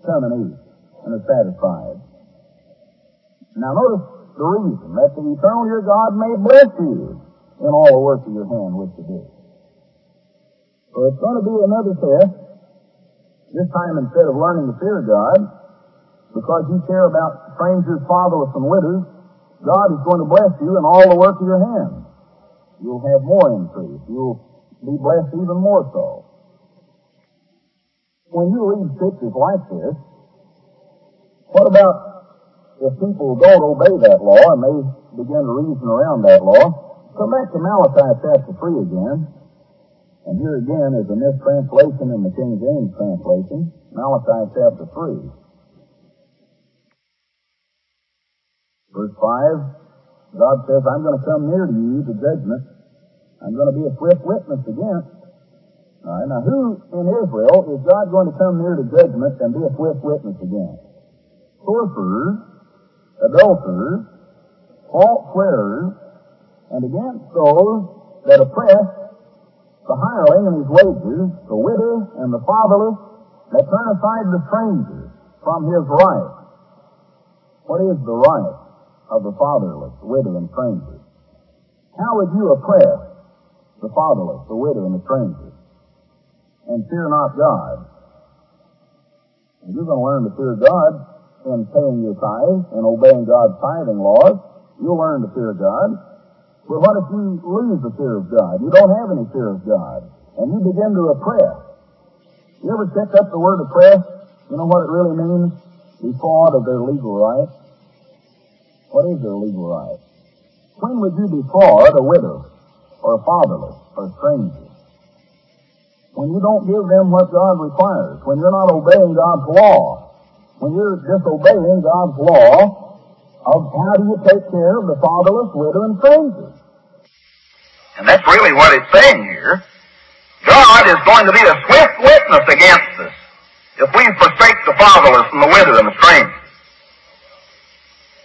come and eat, and are satisfied. Now notice the reason, that the eternal your God may bless you in all the work of your hand which you do. So it's going to be another test, this time instead of learning to fear God, because you care about strangers, fatherless, and widows, God is going to bless you in all the work of your hand. You'll have more increase. You'll be blessed even more so. When you read scriptures like this, what about if people don't obey that law and they begin to reason around that law? Come back to Malachi chapter 3 again. And here again is a mistranslation in the King James translation. Malachi chapter 3. Verse 5, God says, I'm going to come near to you to judgment. I'm going to be a swift witness against. All right, now who in Israel is God going to come near to judgment and be a swift witness against? Sorcerers, adulterers, false swearers, and against those that oppress the hireling and his wages, the widow and the fatherless, that turn aside the stranger from his right. What is the right of the fatherless, the widow, and stranger? How would you oppress the fatherless, the widow, and the stranger, and fear not God? And you're going to learn to fear God in paying your tithes and obeying God's tithing laws. You'll learn to fear God. But what if you lose the fear of God? You don't have any fear of God. And you begin to oppress. You ever pick up the word oppress? You know what it really means? Defraud of their legal rights. What is their legal rights? When would you defraud a widow or a fatherless or a stranger? When you don't give them what God requires. When you're not obeying God's law. When you're disobeying God's law of how do you take care of the fatherless, widow, and stranger. And that's really what it's saying here. God is going to be a swift witness against us if we forsake the fatherless and the widow and the stranger.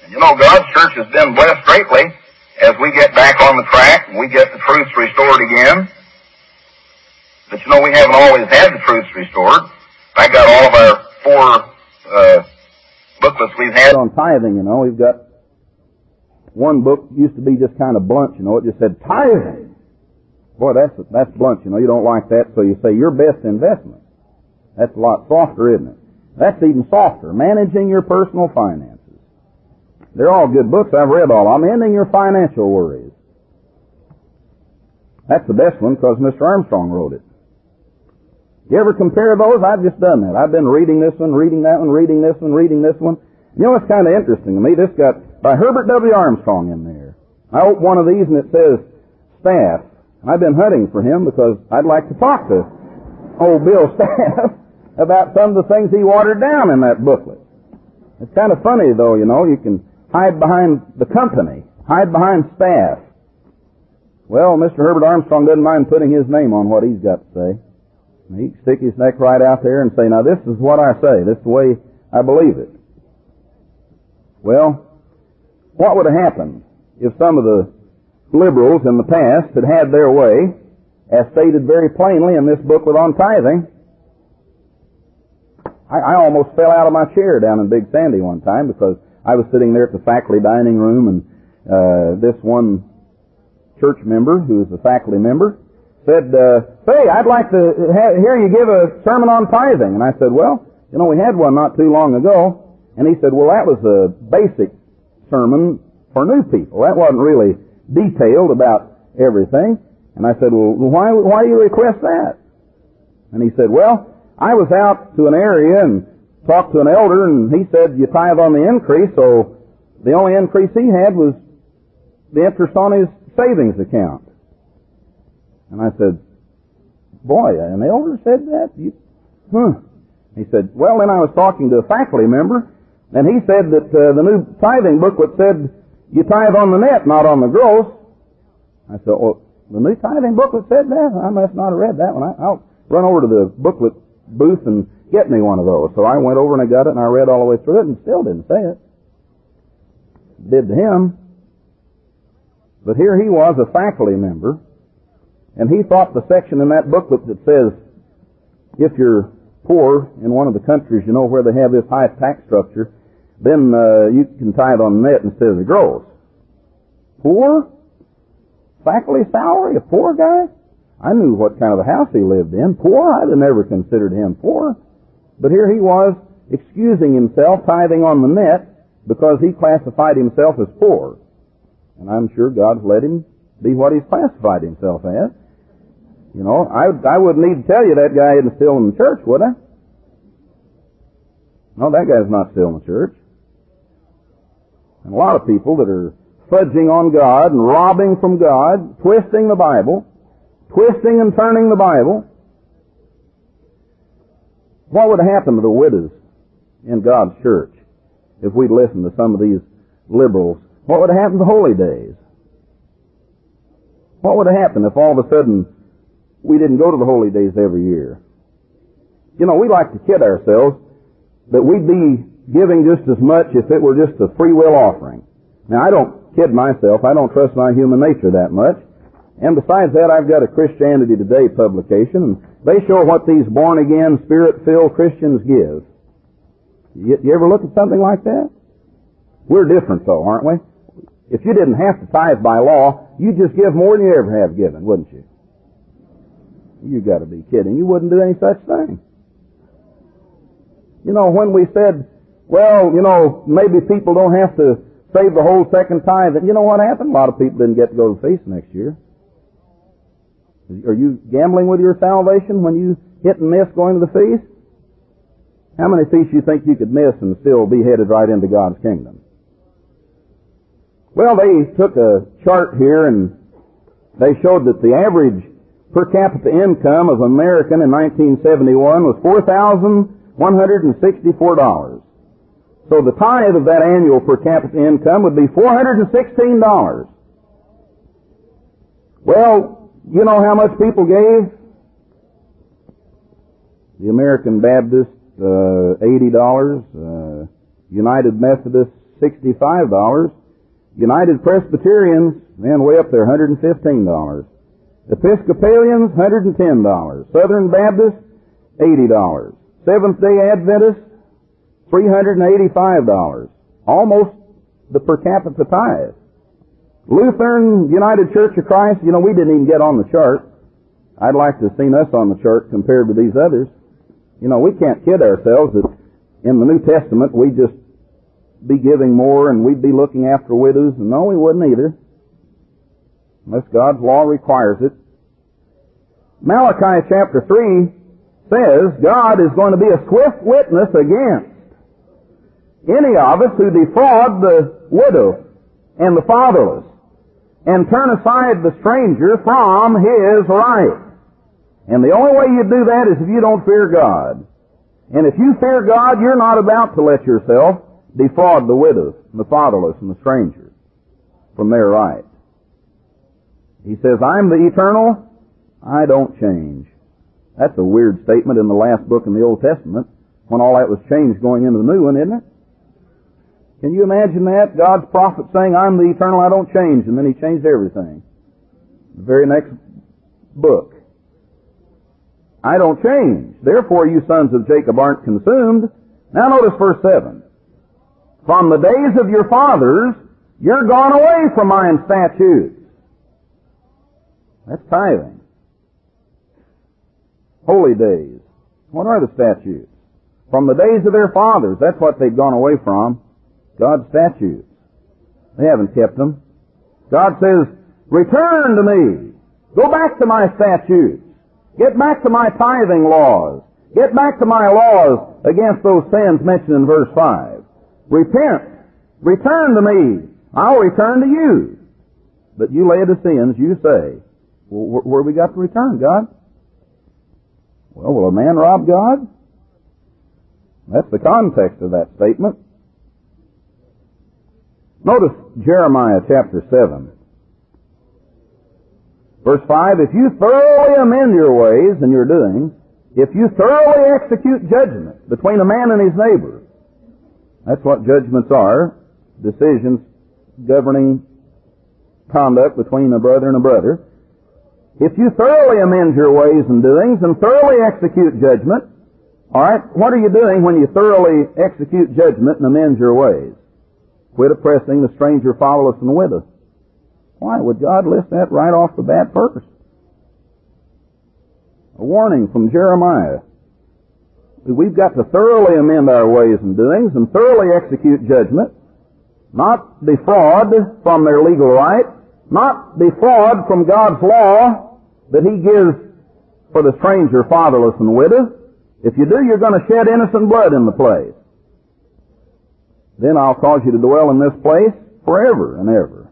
And you know, God's church has been blessed greatly as we get back on the track and we get the truths restored again. But you know, we haven't always had the truths restored. I got all of our 4 booklets we've had on tithing, you know. We've got one book used to be just kind of blunt, you know. It just said tithing. Boy, that's blunt, you know. You don't like that, so you say your best investment. That's a lot softer, isn't it? That's even softer. Managing your personal finances. They're all good books. I've read all of them. Ending your financial worries. That's the best one because Mr. Armstrong wrote it. You ever compare those? I've just done that. I've been reading this one, reading that one, reading this one, reading this one. You know, it's kind of interesting to me. This got by Herbert W. Armstrong in there. I opened one of these and it says Staff. I've been hunting for him because I'd like to talk to old Bill Staff about some of the things he watered down in that booklet. It's kind of funny, though, you know. You can hide behind the company, hide behind Staff. Well, Mr. Herbert Armstrong doesn't mind putting his name on what he's got to say. He can stick his neck right out there and say, now this is what I say. This is the way I believe it. Well, what would have happened if some of the liberals in the past had had their way, as stated very plainly in this booklet on tithing? I almost fell out of my chair down in Big Sandy one time because I was sitting there at the faculty dining room and this one church member, who is a faculty member, said, say, I'd like to hear you give a sermon on tithing. And I said, well, you know, we had one not too long ago. And he said, well, that was a basic sermon for new people. That wasn't really detailed about everything. And I said, well, why do you request that? And he said, well, I was out to an area and talked to an elder, and he said you tithe on the increase, so the only increase he had was the interest on his savings account. And I said, boy, an elder said that? He said, well, then I was talking to a faculty member, and he said that the new tithing booklet said you tithe on the net, not on the gross. I said, well, the new tithing booklet said that? I must not have read that one. I'll run over to the booklet booth and get me one of those. So I went over and I got it, and I read all the way through it, and still didn't say it. Did to him. But here he was, a faculty member, and he thought the section in that booklet that says, if you're poor in one of the countries, you know, where they have this high tax structure, then you can tithe on the net instead of the gross. Poor? Faculty salary? A poor guy? I knew what kind of a house he lived in. Poor? I'd have never considered him poor. But here he was, excusing himself, tithing on the net, because he classified himself as poor. And I'm sure God's let him be what he's classified himself as. You know, I wouldn't need to tell you that guy isn't still in the church, would I? No, that guy's not still in the church. And a lot of people that are fudging on God and robbing from God, twisting the Bible, twisting and turning the Bible. What would happen to the widows in God's church if we'd listened to some of these liberals? What would happen to the holy days? What would happen if all of a sudden we didn't go to the holy days every year? You know, we like to kid ourselves that we'd be giving just as much if it were just a free will offering. Now, I don't kid myself. I don't trust my human nature that much. And besides that, I've got a Christianity Today publication, and they show what these born-again, spirit-filled Christians give. You ever look at something like that? We're different, though, aren't we? If you didn't have to tithe by law, you'd just give more than you ever have given, wouldn't you? You got to be kidding. You wouldn't do any such thing. You know, when we said, well, you know, maybe people don't have to save the whole second tithe, you know what happened? A lot of people didn't get to go to the feast next year. Are you gambling with your salvation when you hit and miss going to the feast? How many feasts you think you could miss and still be headed right into God's kingdom? Well, they took a chart here and they showed that the average per capita income of an American in 1971 was $4,164. So the tithe of that annual per capita income would be $416. Well, you know how much people gave? The American Baptist, $80, United Methodist, $65, United Presbyterians, man, way up there, $115, Episcopalians, $110, Southern Baptists, $80, Seventh-day Adventists, $385, almost the per capita tithe. Lutheran United Church of Christ, you know, we didn't even get on the chart. I'd like to have seen us on the chart compared to these others. You know, we can't kid ourselves that in the New Testament we'd just be giving more and we'd be looking after widows. And no, we wouldn't either, unless God's law requires it. Malachi chapter 3 says God is going to be a swift witness against any of us who defraud the widow and the fatherless and turn aside the stranger from his right. And the only way you do that is if you don't fear God. And if you fear God, you're not about to let yourself defraud the widows and the fatherless and the stranger from their right. He says, I'm the eternal, I don't change. That's a weird statement in the last book in the Old Testament when all that was changed going into the new one, isn't it? Can you imagine that? God's prophet saying, I'm the eternal, I don't change, and then he changed everything. The very next book. I don't change. Therefore you sons of Jacob aren't consumed. Now notice verse 7. From the days of your fathers, you're gone away from mine statutes. That's tithing. Holy days. What are the statutes? From the days of their fathers, that's what they've gone away from. God's statutes. They haven't kept them. God says, return to me. Go back to my statutes. Get back to my tithing laws. Get back to my laws against those sins mentioned in verse 5. Repent. Return to me. I'll return to you. But you Laodiceans, you say, well, where we got to return, God? Well, will a man rob God? That's the context of that statement. Notice Jeremiah chapter 7. Verse 5, if you thoroughly amend your ways and your doings, if you thoroughly execute judgment between a man and his neighbor, that's what judgments are, decisions governing conduct between a brother and a brother. If you thoroughly amend your ways and doings and thoroughly execute judgment, alright, what are you doing when you thoroughly execute judgment and amend your ways? Quit oppressing the stranger, fatherless, and the widow. Why would God list that right off the bat first? A warning from Jeremiah. We've got to thoroughly amend our ways and doings and thoroughly execute judgment, not defraud from their legal right, not defraud from God's law that He gives for the stranger, fatherless, and widow. If you do, you're going to shed innocent blood in the place. Then I'll cause you to dwell in this place forever and ever.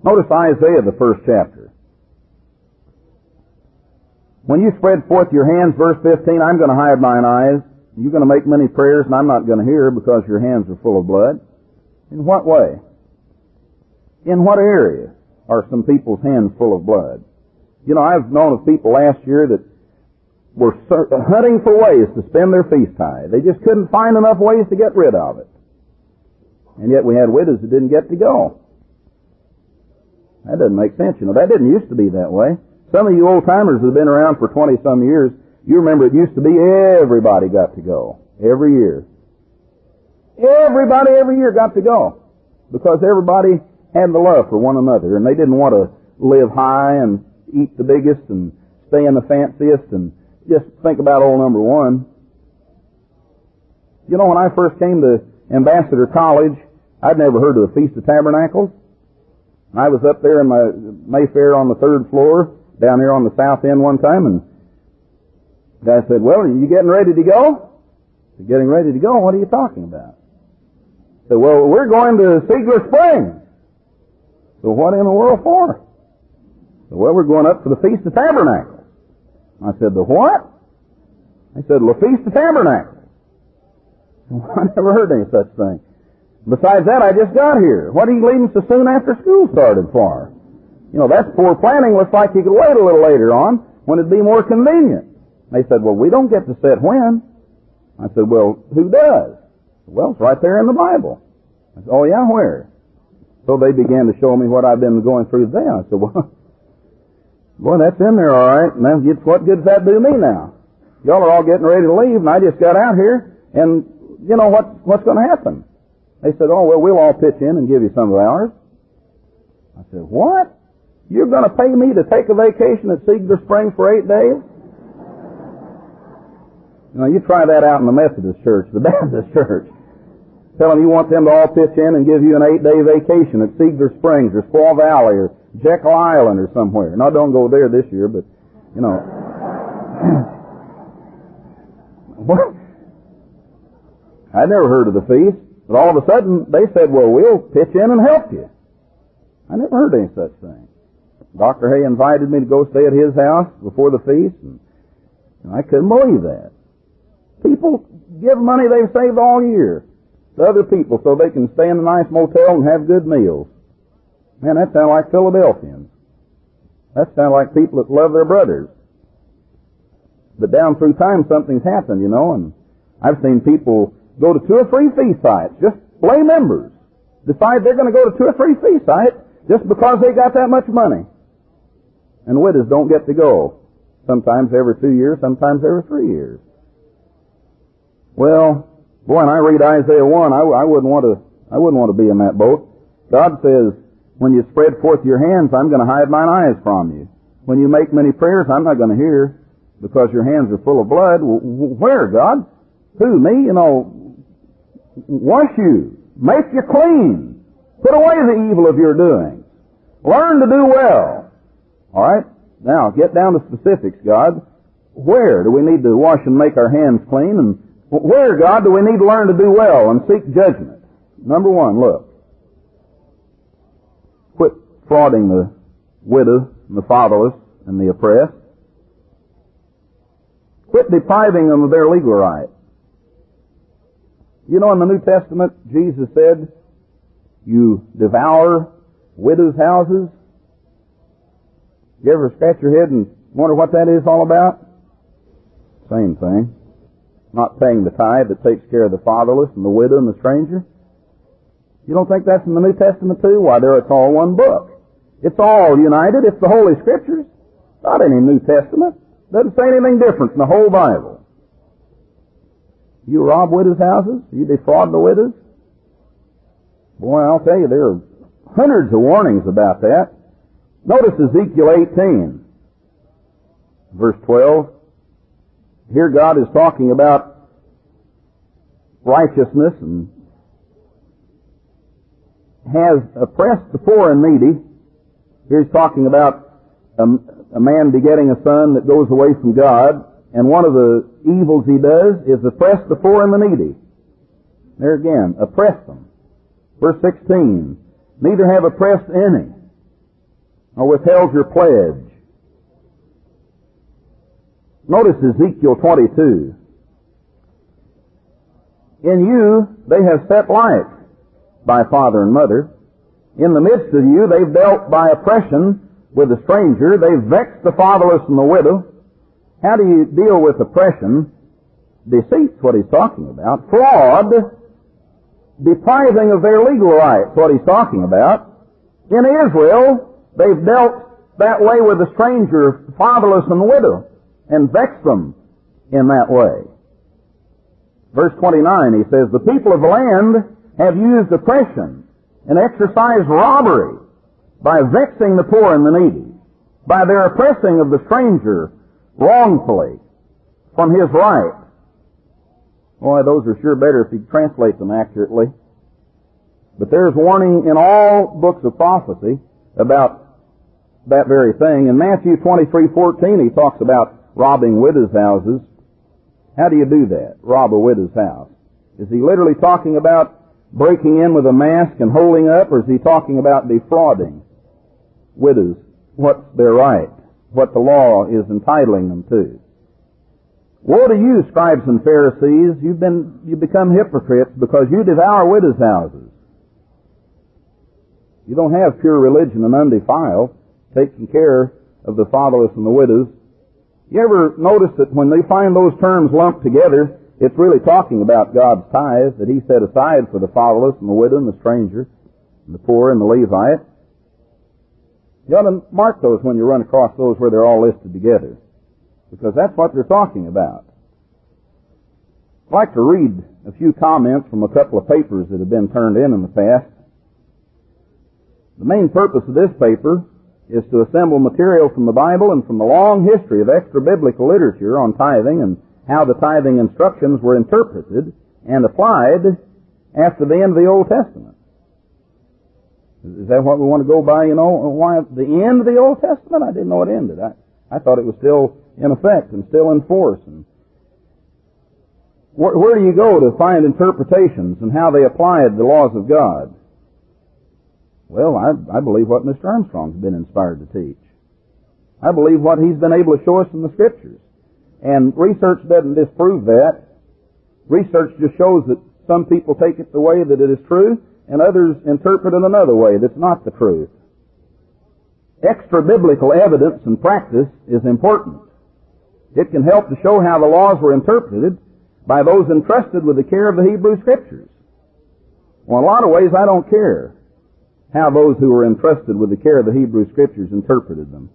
Notice Isaiah, the first chapter. When you spread forth your hands, verse 15, I'm going to hide mine eyes. You're going to make many prayers, and I'm not going to hear because your hands are full of blood. In what way? In what area are some people's hands full of blood? You know, I've known of people last year that were hunting for ways to spend their feast tithe. They just couldn't find enough ways to get rid of it. And yet we had widows that didn't get to go. That doesn't make sense, you know. That didn't used to be that way. Some of you old-timers that have been around for 20-some years, you remember it used to be everybody got to go. Every year. Everybody every year got to go. Because everybody had the love for one another, and they didn't want to live high and eat the biggest and stay in the fanciest and just think about old number one. You know, when I first came to Ambassador College, I'd never heard of the Feast of Tabernacles. I was up there in my Mayfair on the 3rd floor, down here on the south end one time, and the guy said, well, are you getting ready to go? I said, getting ready to go? What are you talking about? I said, well, we're going to Ziegler Springs. So what in the world for? I said, well, we're going up for the Feast of Tabernacles. I said, the what? I said, the Feast of Tabernacles. I never heard any such thing. Besides that, I just got here. What are you leaving so soon after school started for? You know, that's poor planning. Looks like you could wait a little later on when it'd be more convenient. They said, well, we don't get to set when. I said, well, who does? Well, it's right there in the Bible. I said, oh, yeah, where? So they began to show me what I've been going through today. I said, well, boy, that's in there all right. And then what good does that do me now? Y'all are all getting ready to leave, and I just got out here, and you know what's going to happen? They said, oh, well, we'll all pitch in and give you some of ours. I said, what? You're going to pay me to take a vacation at Ziegler Springs for 8 days? Now, you try that out in the Methodist church, the Baptist church. Tell them you want them to all pitch in and give you an 8-day vacation at Ziegler Springs or Squaw Valley or Jekyll Island or somewhere. Now, don't go there this year, but, you know. What? I never heard of the feast. But all of a sudden, they said, well, we'll pitch in and help you. I never heard any such thing. Dr. Hay invited me to go stay at his house before the feast, and I couldn't believe that. People give money they've saved all year to other people so they can stay in a nice motel and have good meals. Man, that sounds like Philadelphians. That sounds like people that love their brothers. But down through time, something's happened, you know, and I've seen people go to 2 or 3 feast sites, just lay members, decide they're going to go to 2 or 3 feast sites just because they got that much money. And widows don't get to go. Sometimes every 2 years, sometimes every 3 years. Well, boy, when I read Isaiah 1, I wouldn't want to be in that boat. God says, when you spread forth your hands, I'm going to hide mine eyes from you. When you make many prayers, I'm not going to hear because your hands are full of blood. Where, God? Who? Me? You know, wash you. Make you clean. Put away the evil of your doing. Learn to do well. All right? Now, get down to specifics, God. Where do we need to wash and make our hands clean? And where, God, do we need to learn to do well and seek judgment? Number 1, look. Quit frauding the widow and the fatherless and the oppressed. Quit depriving them of their legal rights. You know, in the New Testament, Jesus said, you devour widows' houses. You ever scratch your head and wonder what that is all about? Same thing. Not paying the tithe that takes care of the fatherless and the widow and the stranger. You don't think that's in the New Testament too? Why, there it's all one book. It's all united. It's the Holy Scriptures. Not any New Testament. Doesn't say anything different in the whole Bible. You rob widows' houses? You defraud the widows? Boy, I'll tell you, there are hundreds of warnings about that. Notice Ezekiel 18, verse 12. Here God is talking about righteousness and has oppressed the poor and needy. Here he's talking about a man begetting a son that goes away from God. And one of the evils he does is oppress the poor and the needy. There again, oppress them. Verse 16, neither have oppressed any, or withheld your pledge. Notice Ezekiel 22. In you they have set light by father and mother. In the midst of you they've dealt by oppression with the stranger. They've vexed the fatherless and the widow. How do you deal with oppression? Deceit's what he's talking about. Fraud, depriving of their legal rights, what he's talking about. In Israel, they've dealt that way with the stranger, fatherless and widow, and vexed them in that way. Verse 29, he says, the people of the land have used oppression and exercised robbery by vexing the poor and the needy, by their oppressing of the stranger wrongfully from his right. Boy, those are sure better if you translate them accurately. But there's warning in all books of prophecy about that very thing. In Matthew 23:14, he talks about robbing widows' houses. How do you do that? Rob a widow's house. Is he literally talking about breaking in with a mask and holding up, or is he talking about defrauding widows what's their right, what the law is entitling them to? Woe to you, scribes and Pharisees! You become hypocrites because you devour widows' houses. You don't have pure religion and undefiled, taking care of the fatherless and the widows. You ever notice that when they find those terms lumped together, it's really talking about God's tithes that He set aside for the fatherless and the widow and the stranger and the poor and the Levite? You ought to mark those when you run across those where they're all listed together, because that's what they're talking about. I'd like to read a few comments from a couple of papers that have been turned in the past. The main purpose of this paper is to assemble material from the Bible and from the long history of extra-biblical literature on tithing and how the tithing instructions were interpreted and applied after the end of the Old Testament. Is that what we want to go by, why the end of the Old Testament? I didn't know it ended. I thought it was still in effect and still in force. And where do you go to find interpretations and how they applied the laws of God? Well, I believe what Mr. Armstrong's been inspired to teach. I believe what he's been able to show us in the Scriptures. And research doesn't disprove that. Research just shows that some people take it the way that it is true, and others interpret it another way that's not the truth. Extra-biblical evidence and practice is important. It can help to show how the laws were interpreted by those entrusted with the care of the Hebrew Scriptures. Well, in a lot of ways, I don't care how those who were entrusted with the care of the Hebrew Scriptures interpreted them.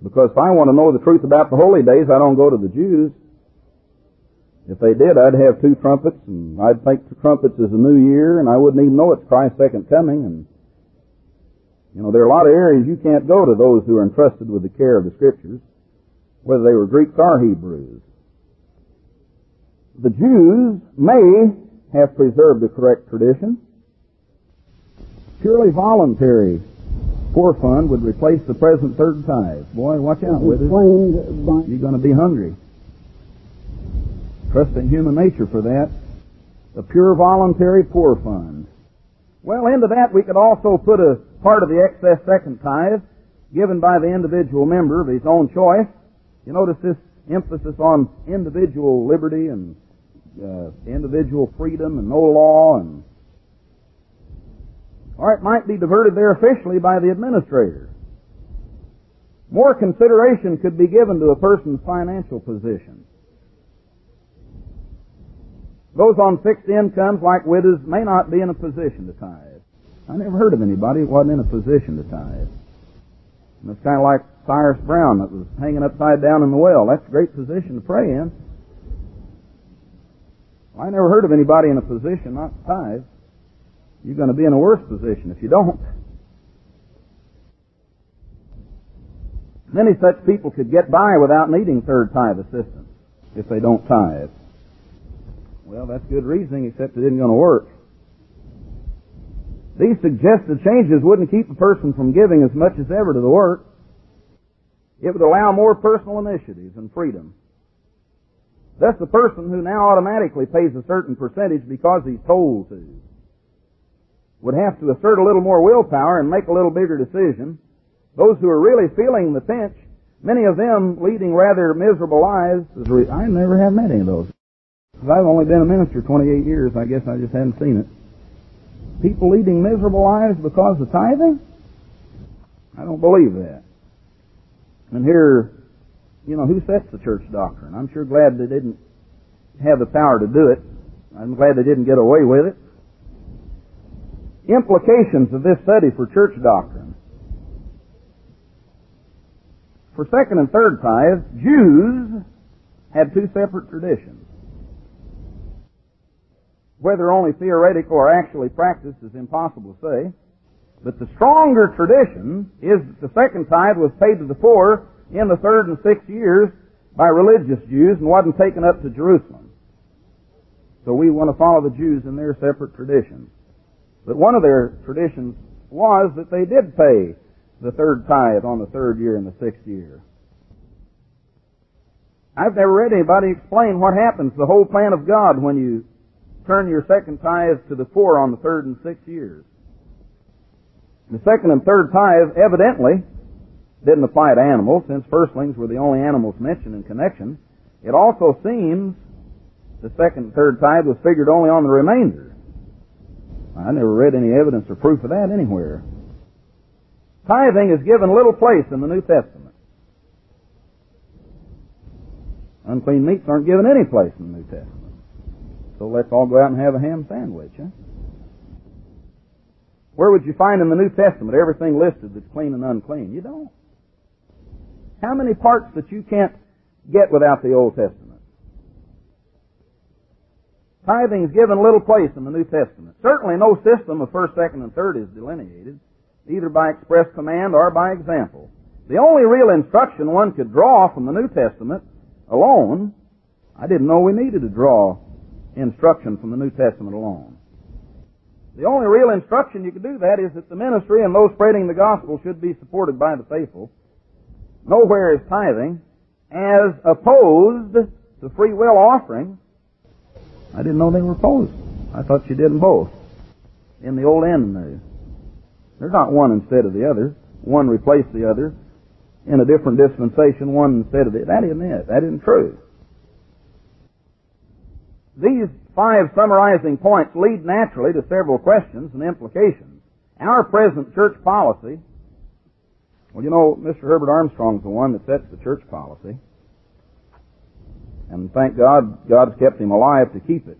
Because if I want to know the truth about the holy days, I don't go to the Jews. If they did, I'd have 2 trumpets, and I'd think the trumpets is a new year, and I wouldn't even know it's Christ's second coming. And there are a lot of areas you can't go to those who are entrusted with the care of the Scriptures, whether they were Greeks or Hebrews. The Jews may have preserved the correct tradition. Purely voluntary poor fund would replace the present third tithe. Boy, watch out with it. You're going to be hungry. Trust in human nature for that. A pure voluntary poor fund. Well, into that we could also put a part of the excess second tithe given by the individual member of his own choice. You notice this emphasis on individual liberty and individual freedom and no law, or it might be diverted there officially by the administrator. More consideration could be given to a person's financial position. Those on fixed incomes, like widows, may not be in a position to tithe. I never heard of anybody who wasn't in a position to tithe. And it's kind of like Cyrus Brown that was hanging upside down in the well. That's a great position to pray in. I never heard of anybody in a position not to tithe. You're going to be in a worse position if you don't. Many such people could get by without needing third tithe assistance if they don't tithe. Well, that's good reasoning, except it isn't going to work. These suggested changes wouldn't keep a person from giving as much as ever to the work. It would allow more personal initiatives and freedom. Thus, the person who now automatically pays a certain percentage because he's told to would have to assert a little more willpower and make a little bigger decision. Those who are really feeling the pinch, many of them leading rather miserable lives. I never have met any of those. I've only been a minister 28 years. I guess I just hadn't seen it. People leading miserable lives because of tithing? I don't believe that. And here, who sets the church doctrine? I'm sure glad they didn't have the power to do it. I'm glad they didn't get away with it. Implications of this study for church doctrine. For second and third tithes, Jews had 2 separate traditions. Whether only theoretical or actually practiced is impossible to say. But the stronger tradition is that the second tithe was paid to the poor in the 3rd and 6th years by religious Jews and wasn't taken up to Jerusalem. So we want to follow the Jews in their separate traditions. But one of their traditions was that they did pay the third tithe on the third year and the sixth year. I've never read anybody explain what happens, the whole plan of God, when you turn your second tithe to the poor on the third and sixth years. The second and third tithe evidently didn't apply to animals, since firstlings were the only animals mentioned in connection. It also seems the second and third tithe was figured only on the remainder. I never read any evidence or proof of that anywhere. Tithing is given little place in the New Testament. Unclean meats aren't given any place in the New Testament. So let's all go out and have a ham sandwich, huh? Where would you find in the New Testament everything listed that's clean and unclean? You don't. How many parts that you can't get without the Old Testament? Tithing is given little place in the New Testament. Certainly no system of first, second, and third is delineated, either by express command or by example. The only real instruction one could draw from the New Testament alone, I didn't know we needed to draw instruction from the New Testament alone. The only real instruction you could do that is that the ministry and those spreading the gospel should be supported by the faithful. Nowhere is tithing as opposed to free will offering. I didn't know they were opposed. I thought you did them both, in the Old and the New. There's not one instead of the other. One replaced the other. In a different dispensation, one instead of the other. That isn't it. That isn't true. These 5 summarizing points lead naturally to several questions and implications. Our present church policy, well, you know, Mr. Herbert Armstrong's the one that sets the church policy. And thank God, God's kept him alive to keep it.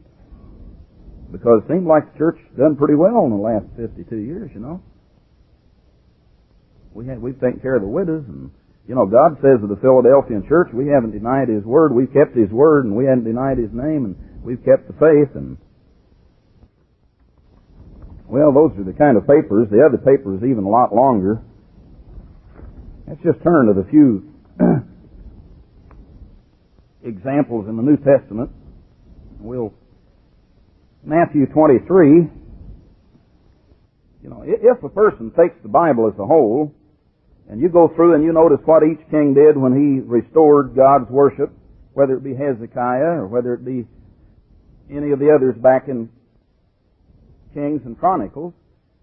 Because it seems like the church done pretty well in the last 52 years, you know. We've taken care of the widows, and, you know, God says of the Philadelphian church, we haven't denied His Word, we've kept His Word, and we haven't denied His name, and we've kept the faith, and, well, those are the kind of papers. The other paper is even a lot longer. Let's just turn to the few examples in the New Testament. Matthew 23, you know, if a person takes the Bible as a whole, and you go through and you notice what each king did when he restored God's worship, whether it be Hezekiah or whether it be any of the others back in Kings and Chronicles,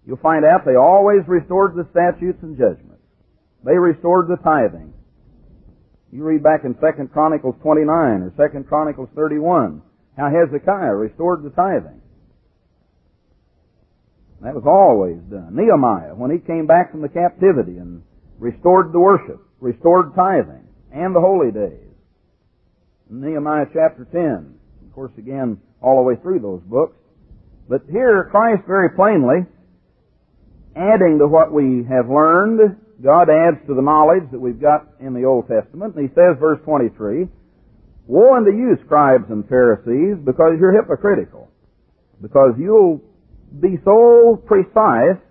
you'll find out they always restored the statutes and judgments. They restored the tithing. You read back in 2 Chronicles 29 or 2 Chronicles 31 how Hezekiah restored the tithing. That was always done. Nehemiah, when he came back from the captivity and restored the worship, restored tithing, and the holy days. Nehemiah chapter 10, of course, again, all the way through those books. But here, Christ very plainly, adding to what we have learned, God adds to the knowledge that we've got in the Old Testament. And He says, verse 23, "Woe unto you, scribes and Pharisees, because you're hypocritical, because you'll be so precise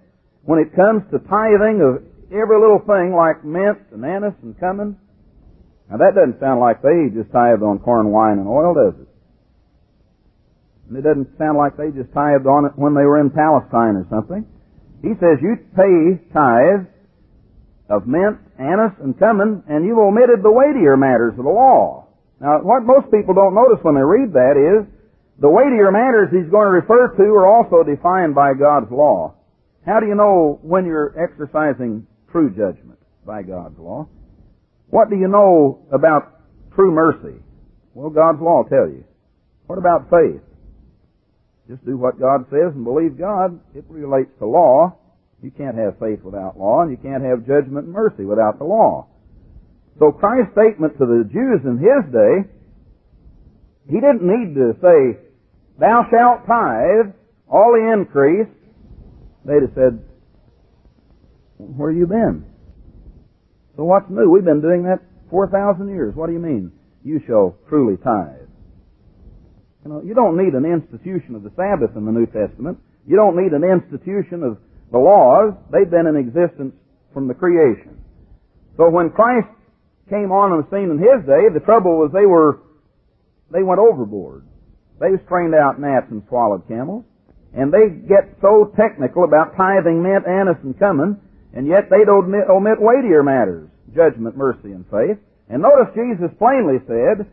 when it comes to tithing of every little thing like mint and anise and cumin." Now that doesn't sound like they just tithed on corn, wine, and oil, does it? And it doesn't sound like they just tithed on it when they were in Palestine or something. He says you pay tithe of mint, anise, and cumin, and you've omitted the weightier matters of the law. Now, what most people don't notice when they read that is the weightier matters he's going to refer to are also defined by God's law. How do you know when you're exercising true judgment by God's law? What do you know about true mercy? Well, God's law will tell you. What about faith? Just do what God says and believe God. It relates to law. You can't have faith without law, and you can't have judgment and mercy without the law. So Christ's statement to the Jews in His day, He didn't need to say, "Thou shalt tithe all the increase." They'd have said, "Where you been? So what's new? We've been doing that 4,000 years. What do you mean? You shall truly tithe." You know, you don't need an institution of the Sabbath in the New Testament. You don't need an institution of the laws. They've been in existence from the creation. So when Christ came on the scene in His day, the trouble was they went overboard. They've strained out gnats and swallowed camels, and they get so technical about tithing, mint, anise, and cumin, and yet they'd omit weightier matters, judgment, mercy, and faith. And notice Jesus plainly said,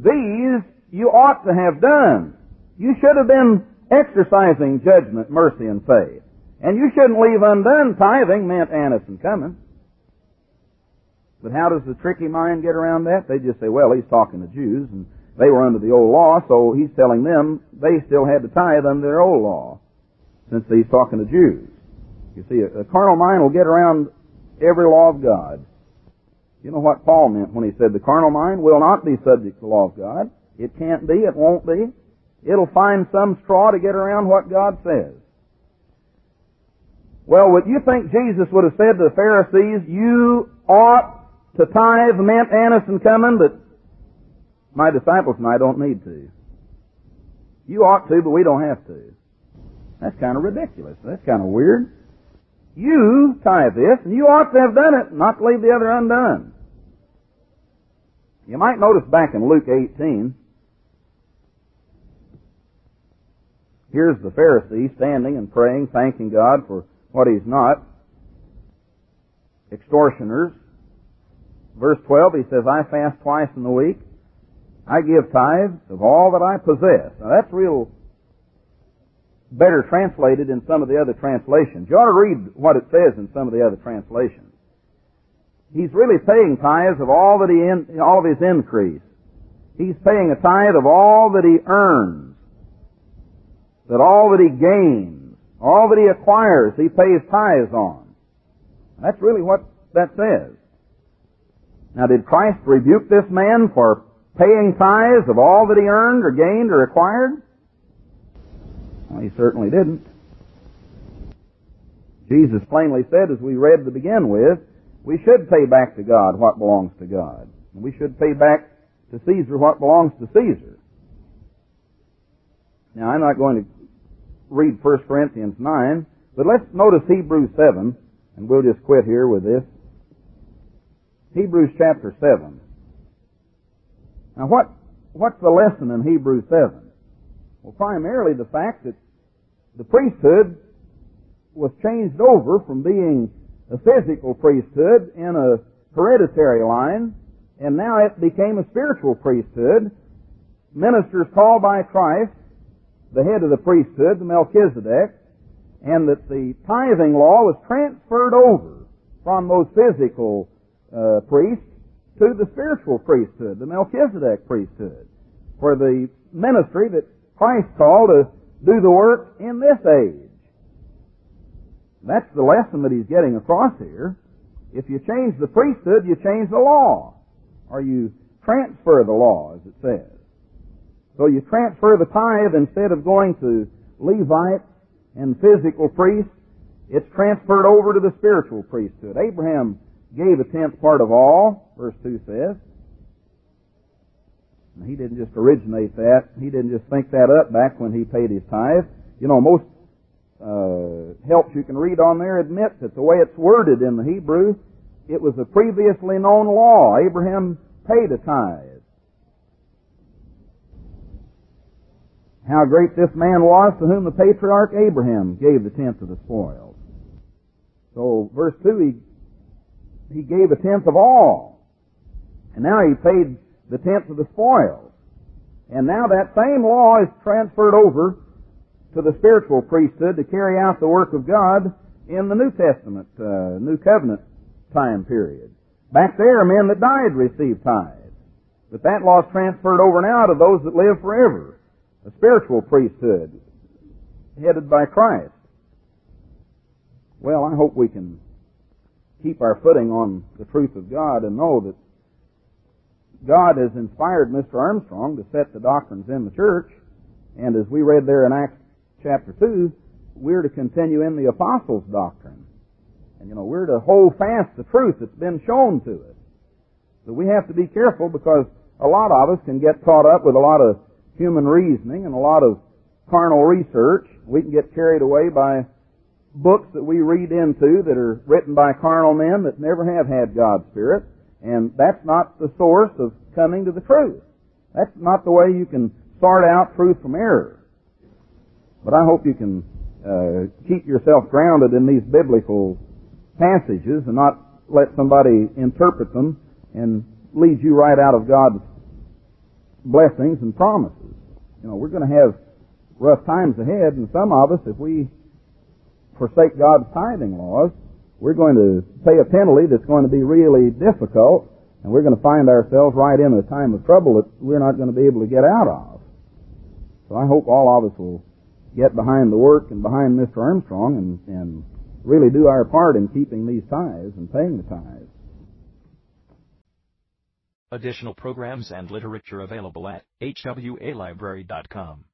these you ought to have done. You should have been exercising judgment, mercy, and faith. And you shouldn't leave undone tithing, mint, anise, and cumin. But how does the tricky mind get around that? They just say, well, he's talking to Jews, and they were under the old law, so he's telling them they still had to tithe under their old law, since he's talking to Jews. You see, a carnal mind will get around every law of God. You know what Paul meant when he said the carnal mind will not be subject to the law of God. It can't be, it won't be. It'll find some straw to get around what God says. Well, would you think Jesus would have said to the Pharisees, you ought to tithe mint, anise, and cumin, but my disciples and I don't need to? You ought to, but we don't have to. That's kind of ridiculous. That's kind of weird. You tithe this, and you ought to have done it, not to leave the other undone. You might notice back in Luke 18, here's the Pharisee standing and praying, thanking God for what he's not. Extortioners. Verse 12, he says, I fast twice in the week. I give tithes of all that I possess. Now that's real better translated in some of the other translations. You ought to read what it says in some of the other translations. He's really paying tithes of all of his increase. He's paying a tithe of all that he earns, that all that he gains, all that he acquires, he pays tithes on. That's really what that says. Now, did Christ rebuke this man for paying tithes of all that he earned or gained or acquired? Well, he certainly didn't. Jesus plainly said, as we read to begin with, we should pay back to God what belongs to God. And we should pay back to Caesar what belongs to Caesar. Now, I'm not going to read 1 Corinthians 9, but let's notice Hebrews 7, and we'll just quit here with this. Hebrews chapter 7. Now, what's the lesson in Hebrews 7? Well, primarily the fact that the priesthood was changed over from being a physical priesthood in a hereditary line, and now it became a spiritual priesthood. Ministers called by Christ, the head of the priesthood, the Melchizedek, and that the tithing law was transferred over from those physical priests to the spiritual priesthood, the Melchizedek priesthood, for the ministry that Christ called to do the work in this age. That's the lesson that he's getting across here. If you change the priesthood, you change the law, or you transfer the law, as it says. So you transfer the tithe instead of going to Levites and physical priests, it's transferred over to the spiritual priesthood. Abraham gave a tenth part of all, verse 2 says. And he didn't just originate that. He didn't just think that up back when he paid his tithe. You know, most helps you can read on there admit that the way it's worded in the Hebrew, it was a previously known law. Abraham paid a tithe. How great this man was to whom the patriarch Abraham gave the tenth of the spoils. So, verse 2, he gave a tenth of all. And now he paid the tenth of the spoils. And now that same law is transferred over to the spiritual priesthood to carry out the work of God in the New Testament, New Covenant time period. Back there, men that died received tithes. But that law is transferred over now to those that live forever. A spiritual priesthood headed by Christ. Well, I hope we can keep our footing on the truth of God and know that God has inspired Mr. Armstrong to set the doctrines in the church, and as we read there in Acts chapter 2, we're to continue in the apostles' doctrine. And we're to hold fast the truth that's been shown to us. So we have to be careful, because a lot of us can get caught up with a lot of human reasoning and a lot of carnal research. We can get carried away by books that we read into that are written by carnal men that never have had God's Spirit, and that's not the source of coming to the truth. That's not the way you can sort out truth from error. But I hope you can keep yourself grounded in these biblical passages and not let somebody interpret them and lead you right out of God's blessings and promises. You know, we're going to have rough times ahead, and some of us, if we forsake God's tithing laws, we're going to pay a penalty that's going to be really difficult, and we're going to find ourselves right in a time of trouble that we're not going to be able to get out of. So I hope all of us will get behind the work and behind Mr. Armstrong and really do our part in keeping these tithes and paying the tithes. Additional programs and literature available at hwalibrary.com.